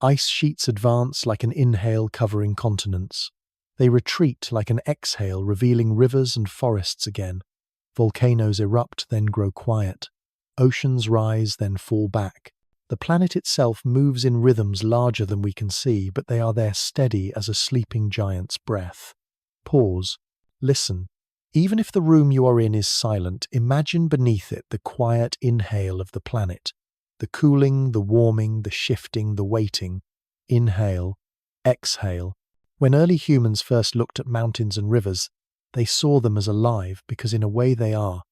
Ice sheets advance like an inhale covering continents. They retreat like an exhale, revealing rivers and forests again. Volcanoes erupt, then grow quiet. Oceans rise, then fall back. The planet itself moves in rhythms larger than we can see, but they are there steady as a sleeping giant's breath. Pause. Listen. Even if the room you are in is silent, imagine beneath it the quiet inhale of the planet. The cooling, the warming, the shifting, the waiting. Inhale. Exhale. When early humans first looked at mountains and rivers, they saw them as alive because in a way they are.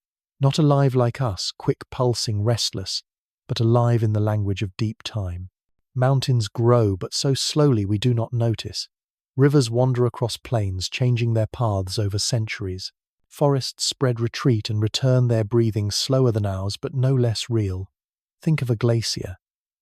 Not alive like us, quick pulsing, restless, but alive in the language of deep time. Mountains grow, but so slowly we do not notice. Rivers wander across plains, changing their paths over centuries. Forests spread retreat and return their breathing slower than ours, but no less real. Think of a glacier.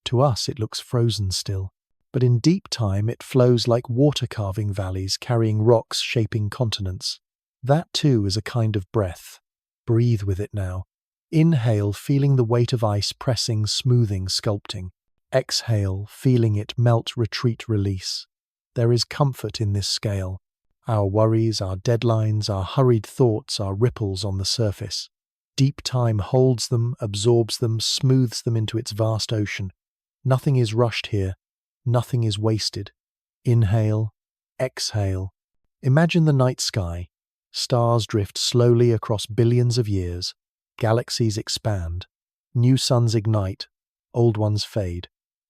To us it looks frozen still, but in deep time it flows like water-carving valleys, carrying rocks, shaping continents. That too is a kind of breath. Breathe with it now. Inhale, feeling the weight of ice pressing, smoothing, sculpting. Exhale, feeling it melt, retreat, release. There is comfort in this scale. Our worries, our deadlines, our hurried thoughts are ripples on the surface. Deep time holds them, absorbs them, smooths them into its vast ocean. Nothing is rushed here. Nothing is wasted. Inhale, exhale. Imagine the night sky. Stars drift slowly across billions of years. Galaxies expand. New suns ignite. Old ones fade.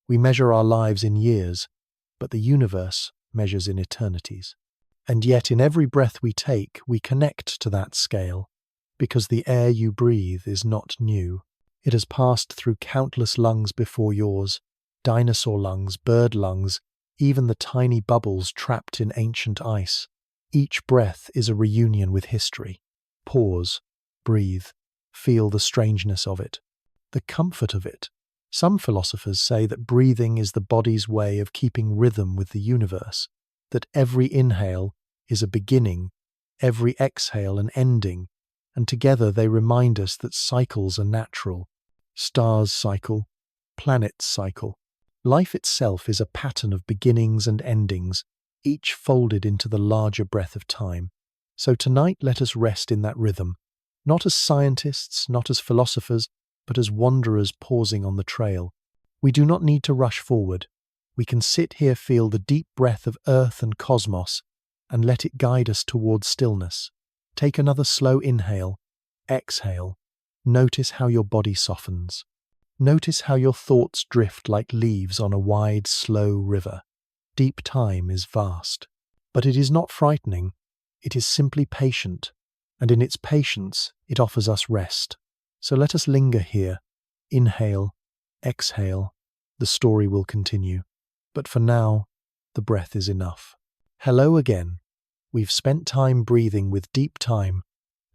We measure our lives in years, but the universe measures in eternities. And yet in every breath we take, we connect to that scale, because the air you breathe is not new. It has passed through countless lungs before yours, dinosaur lungs, bird lungs, even the tiny bubbles trapped in ancient ice. Each breath is a reunion with history. Pause, breathe, feel the strangeness of it, the comfort of it. Some philosophers say that breathing is the body's way of keeping rhythm with the universe, that every inhale is a beginning, every exhale an ending, and together they remind us that cycles are natural. Stars cycle, planets cycle. Life itself is a pattern of beginnings and endings, each folded into the larger breath of time. So tonight let us rest in that rhythm, not as scientists, not as philosophers, but as wanderers pausing on the trail. We do not need to rush forward. We can sit here, feel the deep breath of earth and cosmos, and let it guide us towards stillness. Take another slow inhale, exhale. Notice how your body softens. Notice how your thoughts drift like leaves on a wide, slow river. Deep time is vast, but it is not frightening. It is simply patient, and in its patience it offers us rest. So let us linger here. Inhale, exhale. The story will continue. But for now, the breath is enough. Hello again. We've spent time breathing with deep time,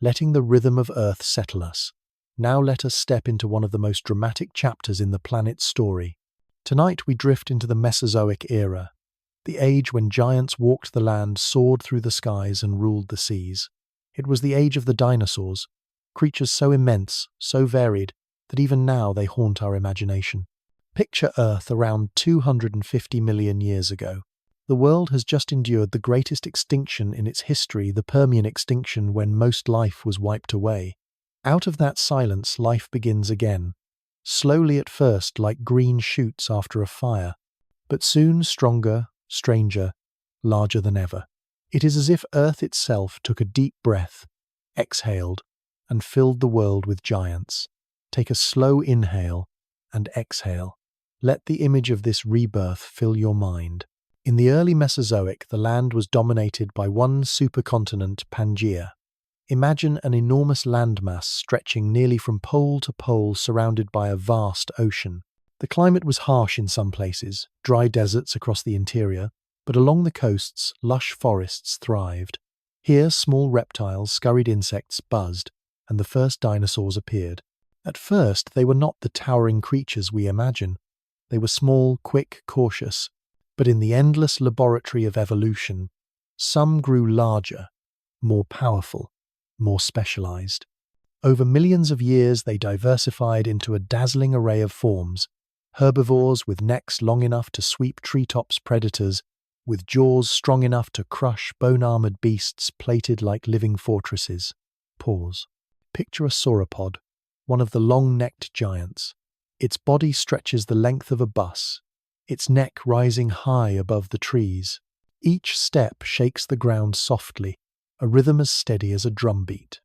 letting the rhythm of Earth settle us. Now let us step into one of the most dramatic chapters in the planet's story. Tonight we drift into the Mesozoic era, the age when giants walked the land, soared through the skies, and ruled the seas. It was the age of the dinosaurs, creatures so immense, so varied, that even now they haunt our imagination. Picture Earth around 250 million years ago. The world has just endured the greatest extinction in its history, the Permian extinction, when most life was wiped away. Out of that silence, life begins again. Slowly at first, like green shoots after a fire, but soon stronger, stranger, larger than ever. It is as if Earth itself took a deep breath, exhaled, and filled the world with giants. Take a slow inhale and exhale. Let the image of this rebirth fill your mind. In the early Mesozoic, the land was dominated by one supercontinent, Pangaea. Imagine an enormous landmass stretching nearly from pole to pole, surrounded by a vast ocean. The climate was harsh in some places, dry deserts across the interior, but along the coasts, lush forests thrived. Here, small reptiles, scurried insects buzzed, and the first dinosaurs appeared. At first, they were not the towering creatures we imagine. They were small, quick, cautious. But in the endless laboratory of evolution, some grew larger, more powerful, more specialized. Over millions of years, they diversified into a dazzling array of forms, herbivores with necks long enough to sweep treetops, predators with jaws strong enough to crush bone-armored beasts plated like living fortresses. Pause. Picture a sauropod, one of the long-necked giants. Its body stretches the length of a bus, its neck rising high above the trees. Each step shakes the ground softly, a rhythm as steady as a drumbeat.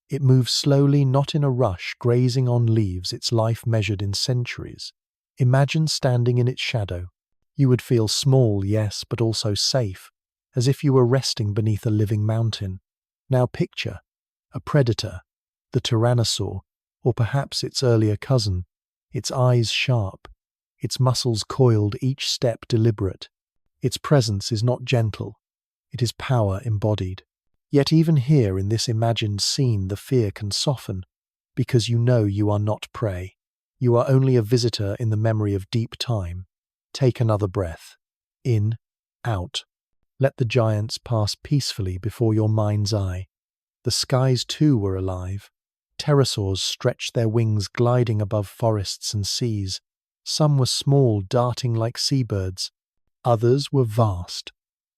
It moves slowly, not in a rush, grazing on leaves, its life measured in centuries. Imagine standing in its shadow. You would feel small, yes, but also safe, as if you were resting beneath a living mountain. Now picture a predator, the tyrannosaur, or perhaps its earlier cousin, its eyes sharp, its muscles coiled, each step deliberate. Its presence is not gentle, it is power embodied. Yet even here in this imagined scene the fear can soften, because you know you are not prey. You are only a visitor in the memory of deep time. Take another breath. In, out. Let the giants pass peacefully before your mind's eye. The skies too were alive. Pterosaurs stretched their wings, gliding above forests and seas. Some were small, darting like seabirds. Others were vast,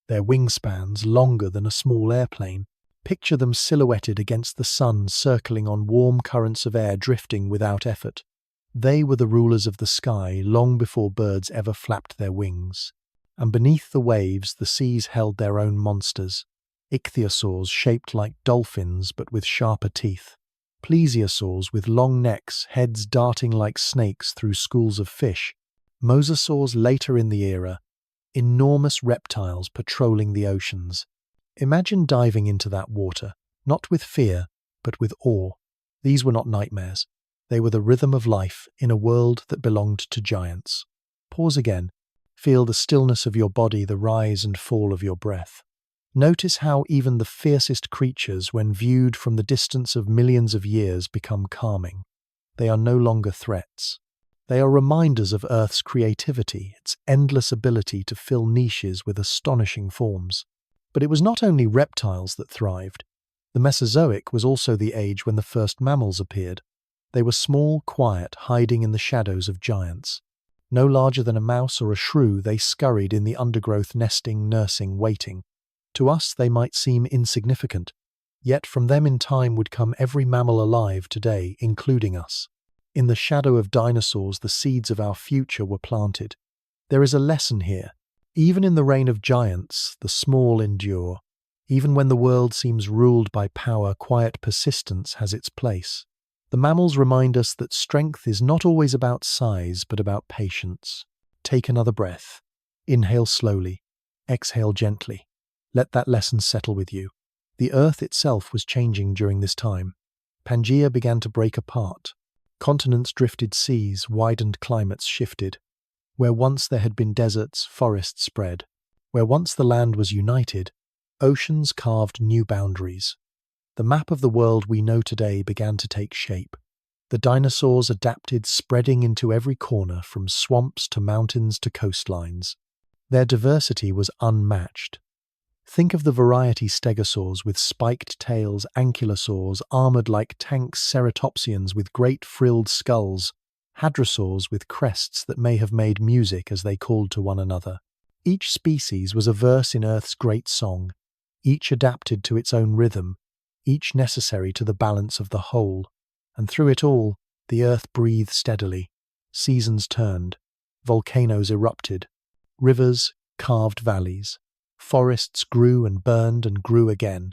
their wingspans longer than a small airplane. Picture them silhouetted against the sun, circling on warm currents of air, drifting without effort. They were the rulers of the sky long before birds ever flapped their wings. And beneath the waves, the seas held their own monsters. Ichthyosaurs shaped like dolphins but with sharper teeth. Plesiosaurs with long necks, heads darting like snakes through schools of fish. Mosasaurs later in the era, enormous reptiles patrolling the oceans. Imagine diving into that water, not with fear, but with awe. These were not nightmares. They were the rhythm of life in a world that belonged to giants. Pause again. Feel the stillness of your body, the rise and fall of your breath. Notice how even the fiercest creatures, when viewed from the distance of millions of years, become calming. They are no longer threats. They are reminders of Earth's creativity, its endless ability to fill niches with astonishing forms. But it was not only reptiles that thrived. The Mesozoic was also the age when the first mammals appeared. They were small, quiet, hiding in the shadows of giants. No larger than a mouse or a shrew, they scurried in the undergrowth, nesting, nursing, waiting. To us they might seem insignificant, yet from them in time would come every mammal alive today, including us. In the shadow of dinosaurs, the seeds of our future were planted. There is a lesson here. Even in the reign of giants, the small endure. Even when the world seems ruled by power, quiet persistence has its place. The mammals remind us that strength is not always about size, but about patience. Take another breath. Inhale slowly. Exhale gently. Let that lesson settle with you. The Earth itself was changing during this time. Pangaea began to break apart. Continents drifted, seas widened, climates shifted. Where once there had been deserts, forests spread. Where once the land was united, oceans carved new boundaries. The map of the world we know today began to take shape. The dinosaurs adapted, spreading into every corner, from swamps to mountains to coastlines. Their diversity was unmatched. Think of the variety: stegosaurs with spiked tails, ankylosaurs armored like tanks, ceratopsians with great frilled skulls, hadrosaurs with crests that may have made music as they called to one another. Each species was a verse in Earth's great song, each adapted to its own rhythm, each necessary to the balance of the whole. And through it all, the Earth breathed steadily. Seasons turned, volcanoes erupted, rivers carved valleys. Forests grew and burned and grew again.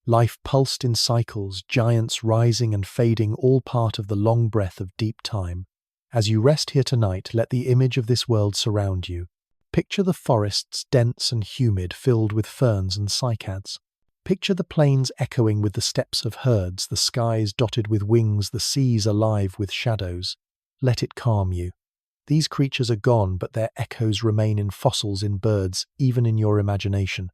Life pulsed in cycles, giants rising and fading, all part of the long breath of deep time. As you rest here tonight, let the image of this world surround you. Picture the forests dense and humid, filled with ferns and cycads. Picture the plains echoing with the steps of herds, the skies dotted with wings, the seas alive with shadows. Let it calm you. These creatures are gone, but their echoes remain in fossils, in birds, even in your imagination.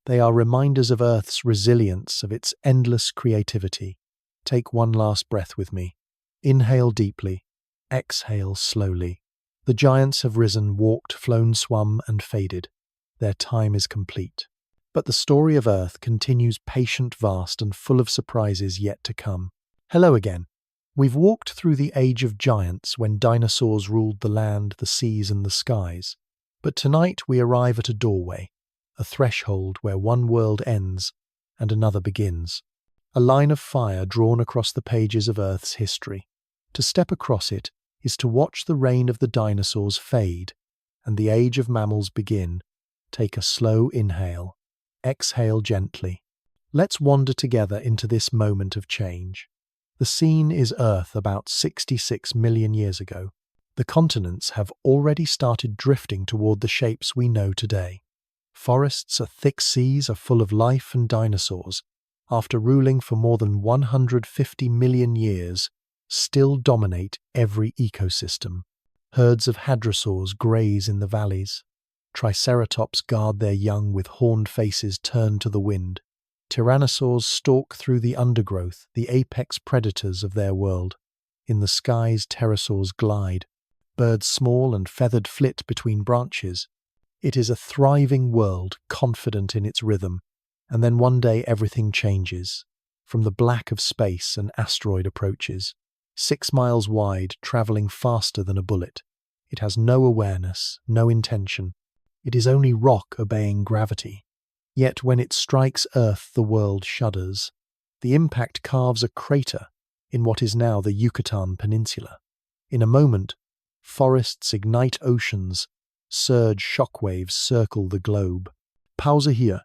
They are reminders of Earth's resilience, of its endless creativity. Take one last breath with me. Inhale deeply. Exhale slowly. The giants have risen, walked, flown, swum, and faded. Their time is complete. But the story of Earth continues, patient, vast, and full of surprises yet to come. Hello again. We've walked through the age of giants when dinosaurs ruled the land, the seas, and the skies. But tonight we arrive at a doorway, a threshold where one world ends and another begins. A line of fire drawn across the pages of Earth's history. To step across it is to watch the reign of the dinosaurs fade and the age of mammals begin. Take a slow inhale. Exhale gently. Let's wander together into this moment of change. The scene is Earth about 66 million years ago. The continents have already started drifting toward the shapes we know today. Forests and thick seas are full of life and dinosaurs, after ruling for more than 150 million years, still dominate every ecosystem. Herds of hadrosaurs graze in the valleys. Triceratops guard their young with horned faces turned to the wind. Tyrannosaurs stalk through the undergrowth, the apex predators of their world. In the skies, pterosaurs glide. Birds small and feathered flit between branches. It is a thriving world, confident in its rhythm. And then one day everything changes. From the black of space, an asteroid approaches. 6 miles wide, traveling faster than a bullet. It has no awareness, no intention. It is only rock obeying gravity. Yet when it strikes Earth, the world shudders. The impact carves a crater in what is now the Yucatan Peninsula. In a moment, forests ignite oceans, surge shockwaves circle the globe. Pause here.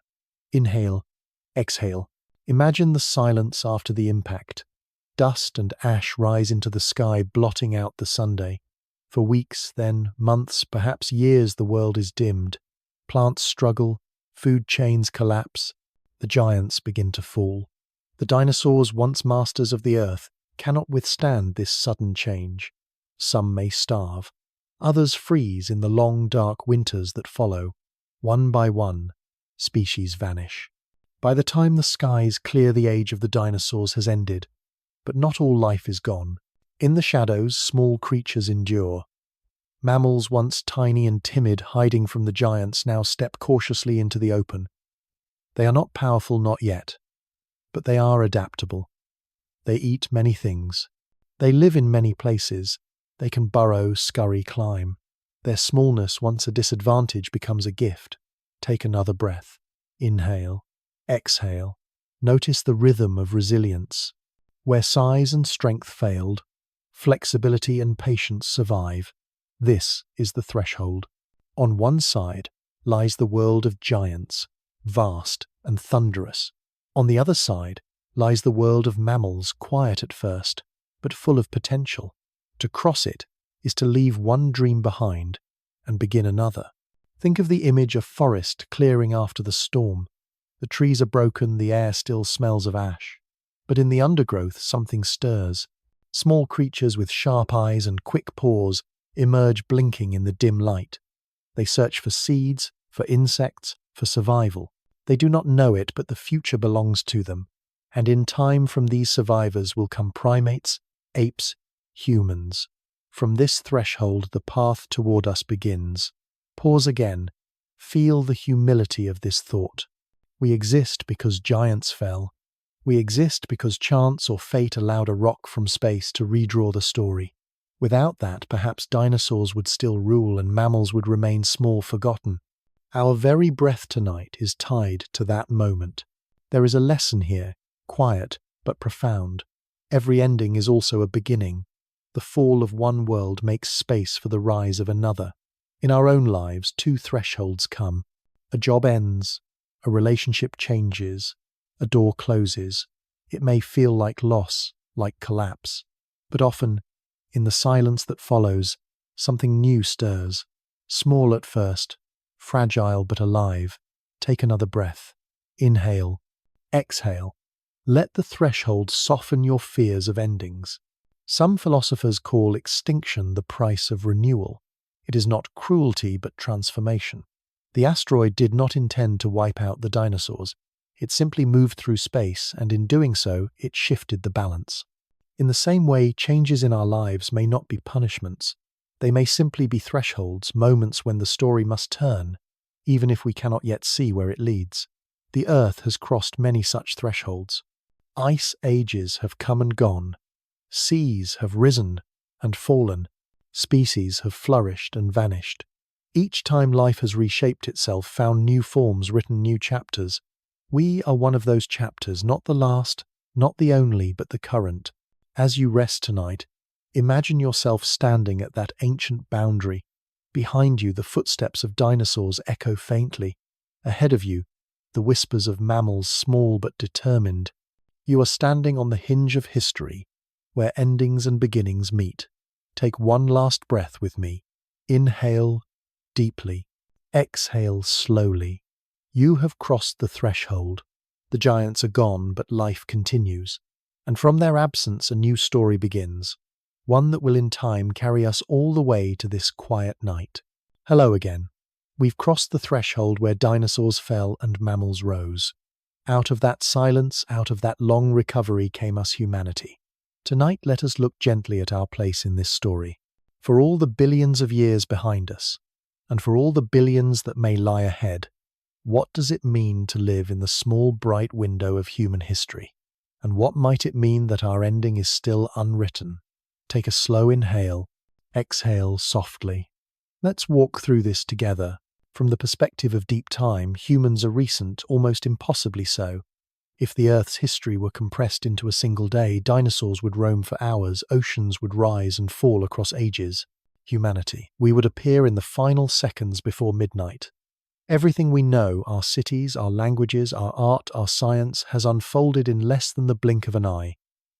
Inhale. Exhale. Imagine the silence after the impact. Dust and ash rise into the sky, blotting out the Sunday. For weeks, then months, perhaps years, the world is dimmed. Plants struggle. Food chains collapse. The giants begin to fall. The dinosaurs, once masters of the earth, cannot withstand this sudden change. Some may starve. Others freeze in the long, dark winters that follow. One by one, species vanish. By the time the skies clear, the age of the dinosaurs has ended. But not all life is gone. In the shadows, small creatures endure. Mammals, once tiny and timid, hiding from the giants, now step cautiously into the open. They are not powerful, not yet, but they are adaptable. They eat many things. They live in many places. They can burrow, scurry, climb. Their smallness, once a disadvantage, becomes a gift. Take another breath. Inhale. Exhale. Notice the rhythm of resilience. Where size and strength failed, flexibility and patience survive. This is the threshold. On one side lies the world of giants, vast and thunderous. On the other side lies the world of mammals, quiet at first, but full of potential. To cross it is to leave one dream behind and begin another. Think of the image of forest clearing after the storm. The trees are broken, the air still smells of ash. But in the undergrowth something stirs. Small creatures with sharp eyes and quick paws emerge, blinking in the dim light. They search for seeds, for insects, for survival. They do not know it, but the future belongs to them. And in time, from these survivors will come primates, apes, humans. From this threshold the path toward us begins. Pause again. Feel the humility of this thought. We exist because giants fell. We exist because chance or fate allowed a rock from space to redraw the story. Without that, perhaps dinosaurs would still rule and mammals would remain small, forgotten. Our very breath tonight is tied to that moment. There is a lesson here, quiet but profound. Every ending is also a beginning. The fall of one world makes space for the rise of another. In our own lives, 2 thresholds come. A job ends. A relationship changes. A door closes. It may feel like loss, like collapse. But often, in the silence that follows, something new stirs. Small at first, fragile but alive. Take another breath. Inhale. Exhale. Let the threshold soften your fears of endings. Some philosophers call extinction the price of renewal. It is not cruelty but transformation. The asteroid did not intend to wipe out the dinosaurs. It simply moved through space, and in doing so, it shifted the balance. In the same way, changes in our lives may not be punishments. They may simply be thresholds, moments when the story must turn, even if we cannot yet see where it leads. The Earth has crossed many such thresholds. Ice ages have come and gone. Seas have risen and fallen. Species have flourished and vanished. Each time life has reshaped itself, found new forms, written new chapters. We are one of those chapters, not the last, not the only, but the current. As you rest tonight, imagine yourself standing at that ancient boundary. Behind you, the footsteps of dinosaurs echo faintly. Ahead of you, the whispers of mammals, small but determined. You are standing on the hinge of history, where endings and beginnings meet. Take one last breath with me. Inhale deeply. Exhale slowly. You have crossed the threshold. The giants are gone, but life continues. And from their absence, a new story begins. One that will in time carry us all the way to this quiet night. Hello again. We've crossed the threshold where dinosaurs fell and mammals rose. Out of that silence, out of that long recovery came us humanity. Tonight let us look gently at our place in this story. For all the billions of years behind us, and for all the billions that may lie ahead, what does it mean to live in the small bright window of human history? And what might it mean that our ending is still unwritten? Take a slow inhale, exhale softly. Let's walk through this together. From the perspective of deep time, humans are recent, almost impossibly so. If the Earth's history were compressed into a single day, dinosaurs would roam for hours, oceans would rise and fall across ages. Humanity. We would appear in the final seconds before midnight. Everything we know, our cities, our languages, our art, our science, has unfolded in less than the blink of an eye.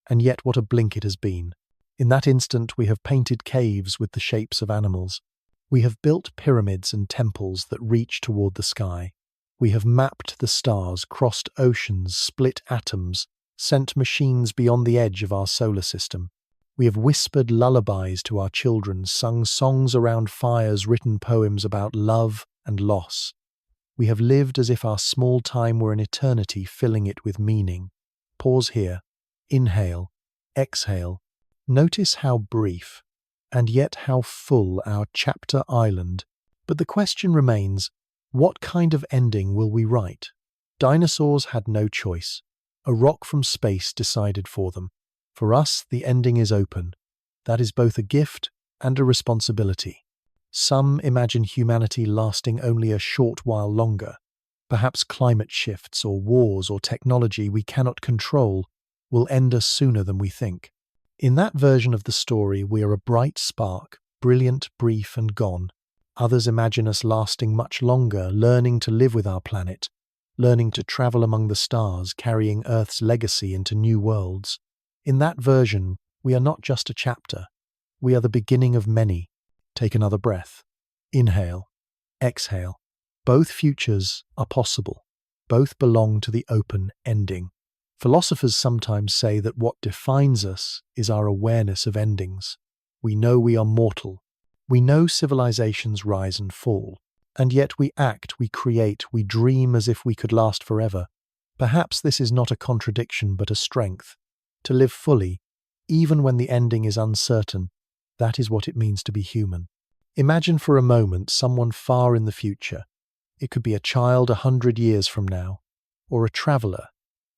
And yet what a blink it has been. In that instant we have painted caves with the shapes of animals. We have built pyramids and temples that reach toward the sky. We have mapped the stars, crossed oceans, split atoms, sent machines beyond the edge of our solar system. We have whispered lullabies to our children, sung songs around fires, written poems about love and loss. We have lived as if our small time were an eternity, filling it with meaning. Pause here. Inhale. Exhale. Notice how brief, and yet how full our chapter island. But the question remains, what kind of ending will we write? Dinosaurs had no choice. A rock from space decided for them. For us, the ending is open. That is both a gift and a responsibility. Some imagine humanity lasting only a short while longer. Perhaps climate shifts or wars or technology we cannot control will end us sooner than we think. In that version of the story, we are a bright spark, brilliant, brief, and gone. Others imagine us lasting much longer, learning to live with our planet, learning to travel among the stars, carrying Earth's legacy into new worlds. In that version, we are not just a chapter. We are the beginning of many. Take another breath. Inhale. Exhale. Both futures are possible. Both belong to the open ending. Philosophers sometimes say that what defines us is our awareness of endings. We know we are mortal. We know civilizations rise and fall. And yet we act, we create, we dream as if we could last forever. Perhaps this is not a contradiction but a strength. To live fully, even when the ending is uncertain, that is what it means to be human. Imagine for a moment someone far in the future. It could be a child 100 years from now, or a traveler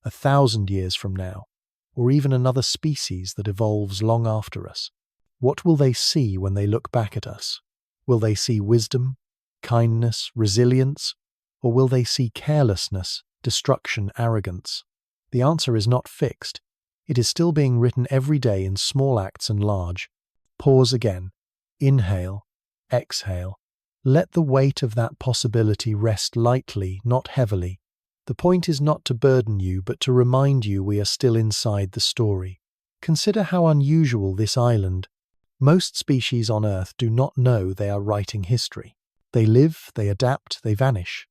1,000 years from now, or even another species that evolves long after us. What will they see when they look back at us? Will they see wisdom, kindness, resilience, or will they see carelessness, destruction, arrogance? The answer is not fixed. It is still being written every day in small acts and large. Pause again. Inhale. Exhale. Let the weight of that possibility rest lightly, not heavily. The point is not to burden you, but to remind you we are still inside the story. Consider how unusual this island. Most species on Earth do not know they are writing history. They live, they adapt, they vanish.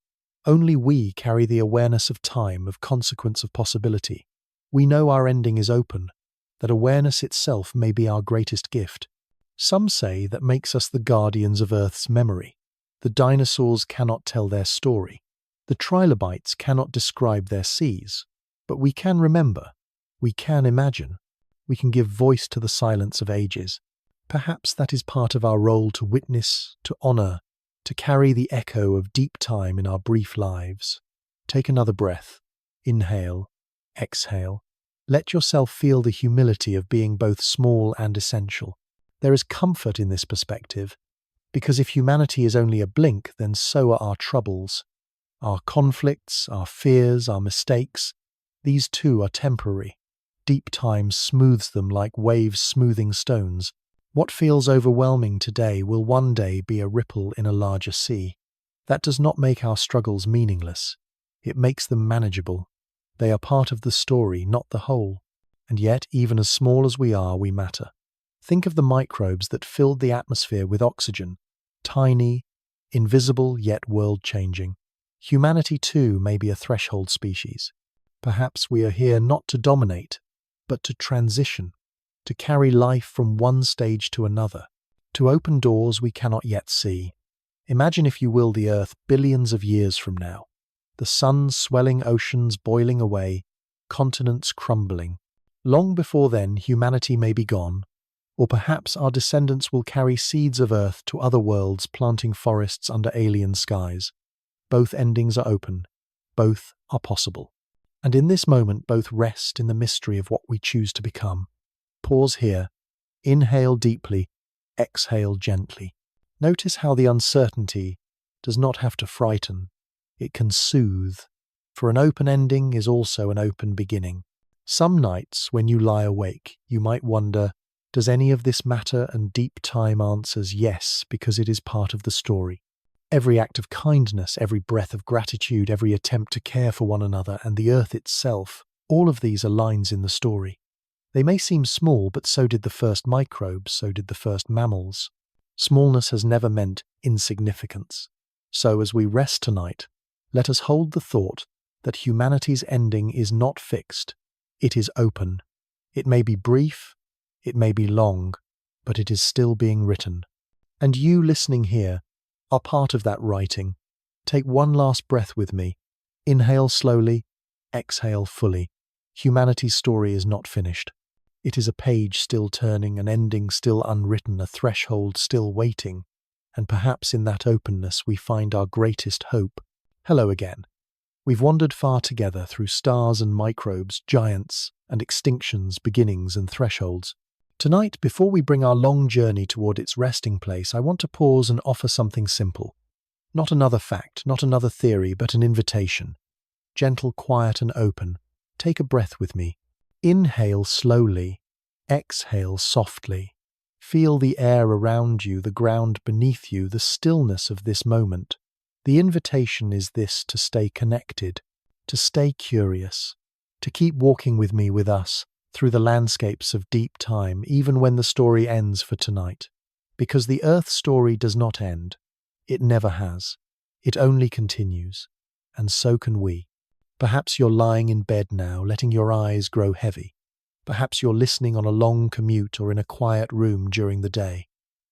Only we carry the awareness of time, of consequence, of possibility. We know our ending is open, that awareness itself may be our greatest gift. Some say that makes us the guardians of Earth's memory. The dinosaurs cannot tell their story. The trilobites cannot describe their seas. But we can remember. We can imagine. We can give voice to the silence of ages. Perhaps that is part of our role, to witness, to honor, to carry the echo of deep time in our brief lives. Take another breath. Inhale. Exhale. Let yourself feel the humility of being both small and essential. There is comfort in this perspective, because if humanity is only a blink, then so are our troubles, our conflicts, our fears, our mistakes. These too are temporary. Deep time smooths them like waves smoothing stones. What feels overwhelming today will one day be a ripple in a larger sea. That does not make our struggles meaningless. It makes them manageable. They are part of the story, not the whole. And yet, even as small as we are, we matter. Think of the microbes that filled the atmosphere with oxygen. Tiny, invisible, yet world-changing. Humanity too may be a threshold species. Perhaps we are here not to dominate, but to transition, to carry life from one stage to another, to open doors we cannot yet see. Imagine, if you will, the Earth billions of years from now. The sun swelling, oceans boiling away, continents crumbling. Long before then, humanity may be gone, or perhaps our descendants will carry seeds of Earth to other worlds, planting forests under alien skies. Both endings are open. Both are possible. And in this moment, both rest in the mystery of what we choose to become. Pause here. Inhale deeply. Exhale gently. Notice how the uncertainty does not have to frighten. It can soothe. For an open ending is also an open beginning. Some nights, when you lie awake, you might wonder, does any of this matter? And deep time answers yes, because it is part of the story. Every act of kindness, every breath of gratitude, every attempt to care for one another and the earth itself, all of these are lines in the story. They may seem small, but so did the first microbes, so did the first mammals. Smallness has never meant insignificance. So as we rest tonight, let us hold the thought that humanity's ending is not fixed. It is open. It may be brief, it may be long, but it is still being written. And you listening here are part of that writing. Take one last breath with me. Inhale slowly, exhale fully. Humanity's story is not finished. It is a page still turning, an ending still unwritten, a threshold still waiting. And perhaps in that openness we find our greatest hope. Hello again. We've wandered far together through stars and microbes, giants and extinctions, beginnings and thresholds. Tonight, before we bring our long journey toward its resting place, I want to pause and offer something simple. Not another fact, not another theory, but an invitation. Gentle, quiet and open. Take a breath with me. Inhale slowly. Exhale softly. Feel the air around you, the ground beneath you, the stillness of this moment. The invitation is this: to stay connected, to stay curious, to keep walking with me, with us, through the landscapes of deep time, even when the story ends for tonight. Because the Earth story does not end. It never has. It only continues. And so can we. Perhaps you're lying in bed now, letting your eyes grow heavy. Perhaps you're listening on a long commute or in a quiet room during the day.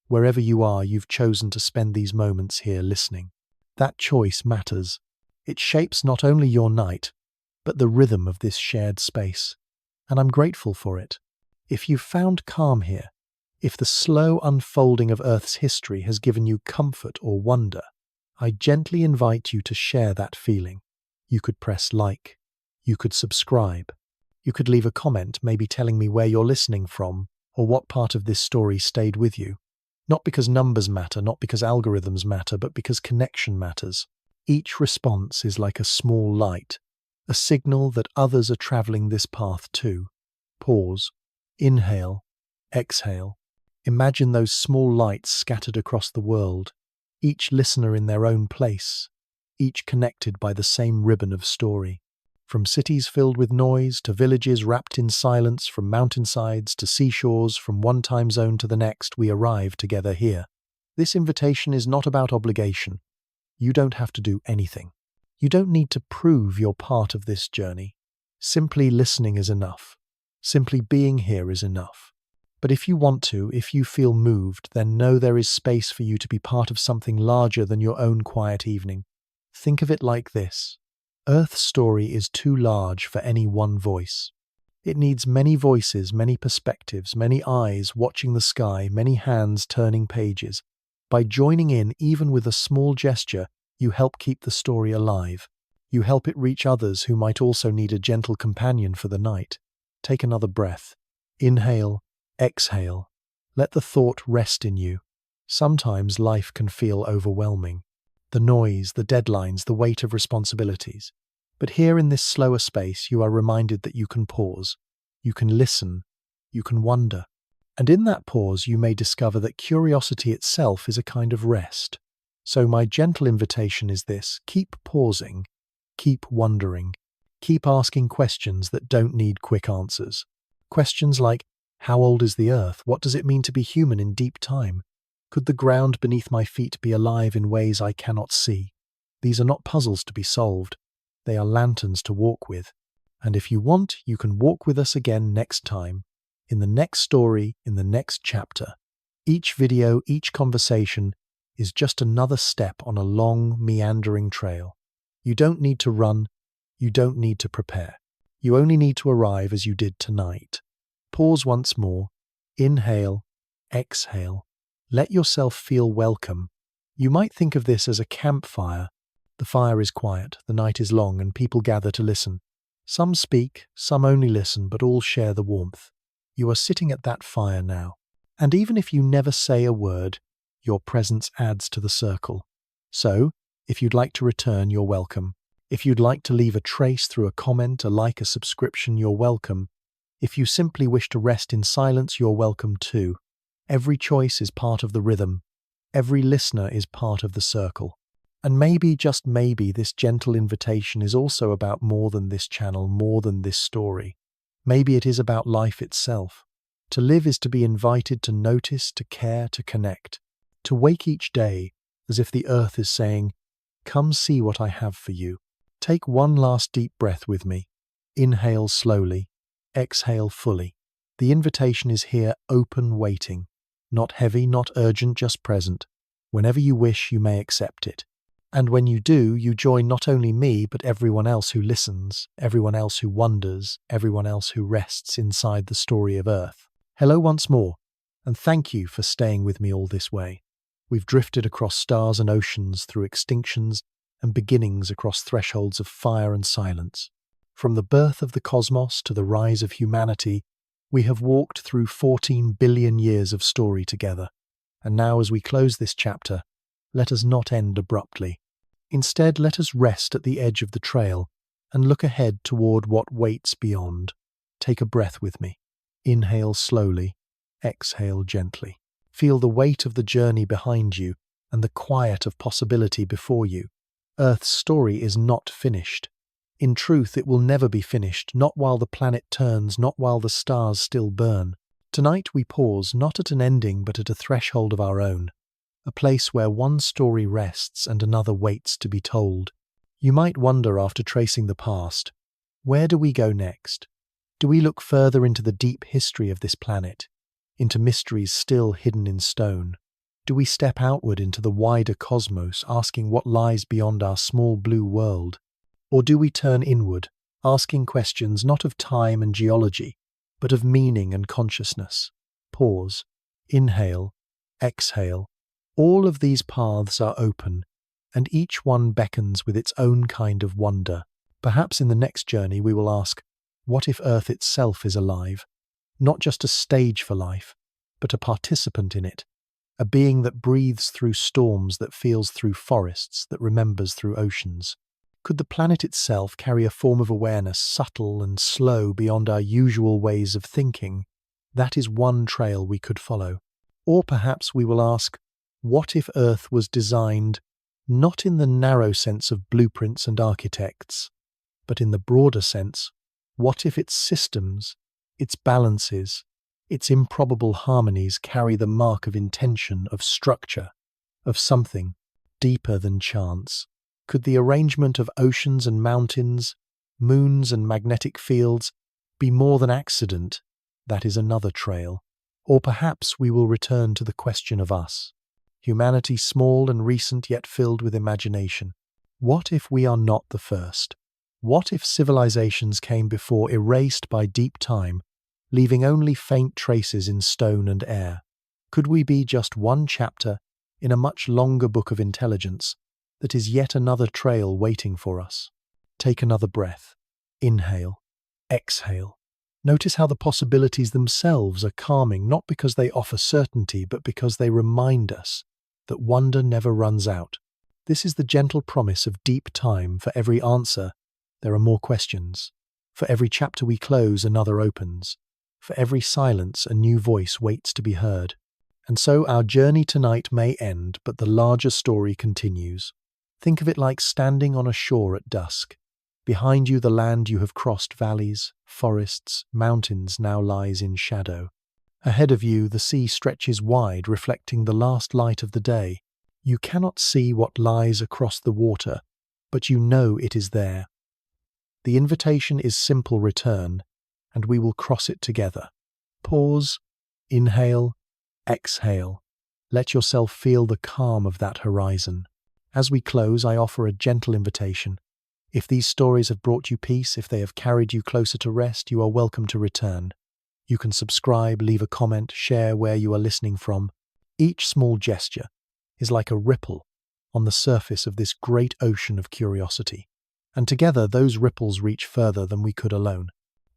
Wherever you are, you've chosen to spend these moments here listening. That choice matters. It shapes not only your night, but the rhythm of this shared space. And I'm grateful for it. If you've found calm here, if the slow unfolding of Earth's history has given you comfort or wonder, I gently invite you to share that feeling. You could press like. You could subscribe. You could leave a comment, maybe telling me where you're listening from or what part of this story stayed with you. Not because numbers matter, not because algorithms matter, but because connection matters. Each response is like a small light, a signal that others are traveling this path too. Pause. Inhale. Exhale. Imagine those small lights scattered across the world, each listener in their own place, each connected by the same ribbon of story. From cities filled with noise to villages wrapped in silence, from mountainsides to seashores, from one time zone to the next, we arrive together here. This invitation is not about obligation. You don't have to do anything. You don't need to prove you're part of this journey. Simply listening is enough. Simply being here is enough. But if you want to, if you feel moved, then know there is space for you to be part of something larger than your own quiet evening. Think of it like this. Earth's story is too large for any one voice. It needs many voices, many perspectives, many eyes watching the sky, many hands turning pages. By joining in, even with a small gesture, you help keep the story alive. You help it reach others who might also need a gentle companion for the night. Take another breath. Inhale, exhale. Let the thought rest in you. Sometimes life can feel overwhelming. The noise, the deadlines, the weight of responsibilities. But here in this slower space, you are reminded that you can pause. You can listen. You can wonder. And in that pause, you may discover that curiosity itself is a kind of rest. So my gentle invitation is this: keep pausing, keep wondering, keep asking questions that don't need quick answers. Questions like, how old is the earth? What does it mean to be human in deep time? Could the ground beneath my feet be alive in ways I cannot see? These are not puzzles to be solved. They are lanterns to walk with. And if you want, you can walk with us again next time, in the next story, in the next chapter. Each video, each conversation is just another step on a long, meandering trail. You don't need to run. You don't need to prepare. You only need to arrive as you did tonight. Pause once more. Inhale, exhale. Let yourself feel welcome. You might think of this as a campfire. The fire is quiet, the night is long, and people gather to listen. Some speak, some only listen, but all share the warmth. You are sitting at that fire now. And even if you never say a word, your presence adds to the circle. So, if you'd like to return, you're welcome. If you'd like to leave a trace through a comment, a like, a subscription, you're welcome. If you simply wish to rest in silence, you're welcome too. Every choice is part of the rhythm. Every listener is part of the circle. And maybe, just maybe, this gentle invitation is also about more than this channel, more than this story. Maybe it is about life itself. To live is to be invited to notice, to care, to connect. To wake each day as if the earth is saying, come see what I have for you. Take one last deep breath with me. Inhale slowly. Exhale fully. The invitation is here, open, waiting. Not heavy, not urgent, just present. Whenever you wish, you may accept it. And when you do, you join not only me, but everyone else who listens, everyone else who wonders, everyone else who rests inside the story of Earth. Hello once more, and thank you for staying with me all this way. We've drifted across stars and oceans, through extinctions and beginnings, across thresholds of fire and silence. From the birth of the cosmos to the rise of humanity, we have walked through 14 billion years of story together. And now, as we close this chapter, let us not end abruptly. Instead, let us rest at the edge of the trail and look ahead toward what waits beyond. Take a breath with me. Inhale slowly, exhale gently. Feel the weight of the journey behind you and the quiet of possibility before you. Earth's story is not finished. In truth, it will never be finished, not while the planet turns, not while the stars still burn. Tonight we pause, not at an ending, but at a threshold of our own. A place where one story rests and another waits to be told. You might wonder, after tracing the past, where do we go next? Do we look further into the deep history of this planet, into mysteries still hidden in stone? Do we step outward into the wider cosmos, asking what lies beyond our small blue world? Or do we turn inward, asking questions not of time and geology, but of meaning and consciousness? Pause, inhale, exhale. All of these paths are open, and each one beckons with its own kind of wonder. Perhaps in the next journey we will ask, what if Earth itself is alive? Not just a stage for life, but a participant in it. A being that breathes through storms, that feels through forests, that remembers through oceans. Could the planet itself carry a form of awareness subtle and slow beyond our usual ways of thinking? That is one trail we could follow. Or perhaps we will ask, what if Earth was designed not in the narrow sense of blueprints and architects, but in the broader sense? What if its systems, its balances, its improbable harmonies carry the mark of intention, of structure, of something deeper than chance? Could the arrangement of oceans and mountains, moons and magnetic fields be more than accident? That is another trail. Or perhaps we will return to the question of us. Humanity small and recent, yet filled with imagination. What if we are not the first? What if civilizations came before, erased by deep time, leaving only faint traces in stone and air? Could we be just one chapter in a much longer book of intelligence that is yet another trail waiting for us? Take another breath. Inhale. Exhale. Notice how the possibilities themselves are calming, not because they offer certainty, but because they remind us that wonder never runs out. This is the gentle promise of deep time. For every answer, there are more questions. For every chapter we close, another opens. For every silence, a new voice waits to be heard. And so our journey tonight may end, but the larger story continues. Think of it like standing on a shore at dusk. Behind you, the land you have crossed, valleys, forests, mountains, now lies in shadow. Ahead of you, the sea stretches wide, reflecting the last light of the day. You cannot see what lies across the water, but you know it is there. The invitation is simple: return, and we will cross it together. Pause, inhale, exhale. Let yourself feel the calm of that horizon. As we close, I offer a gentle invitation. If these stories have brought you peace, if they have carried you closer to rest, you are welcome to return. You can subscribe, leave a comment, share where you are listening from. Each small gesture is like a ripple on the surface of this great ocean of curiosity. And together, those ripples reach further than we could alone.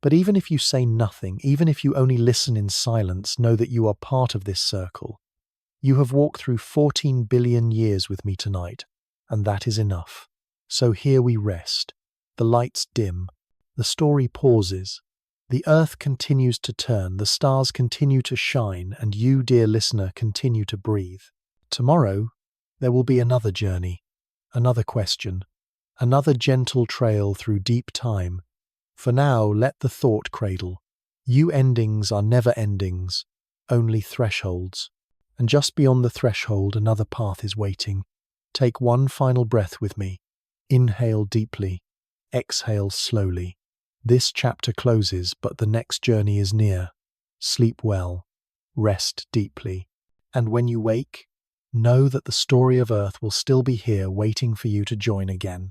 But even if you say nothing, even if you only listen in silence, know that you are part of this circle. You have walked through 14 billion years with me tonight, and that is enough. So here we rest. The lights dim. The story pauses. The earth continues to turn. The stars continue to shine. And you, dear listener, continue to breathe. Tomorrow, there will be another journey, another question, another gentle trail through deep time. For now, let the thought cradle. You endings are never endings, only thresholds. And just beyond the threshold, another path is waiting. Take one final breath with me. Inhale deeply, exhale slowly. This chapter closes, but the next journey is near. Sleep well, rest deeply, and when you wake, know that the story of Earth will still be here waiting for you to join again.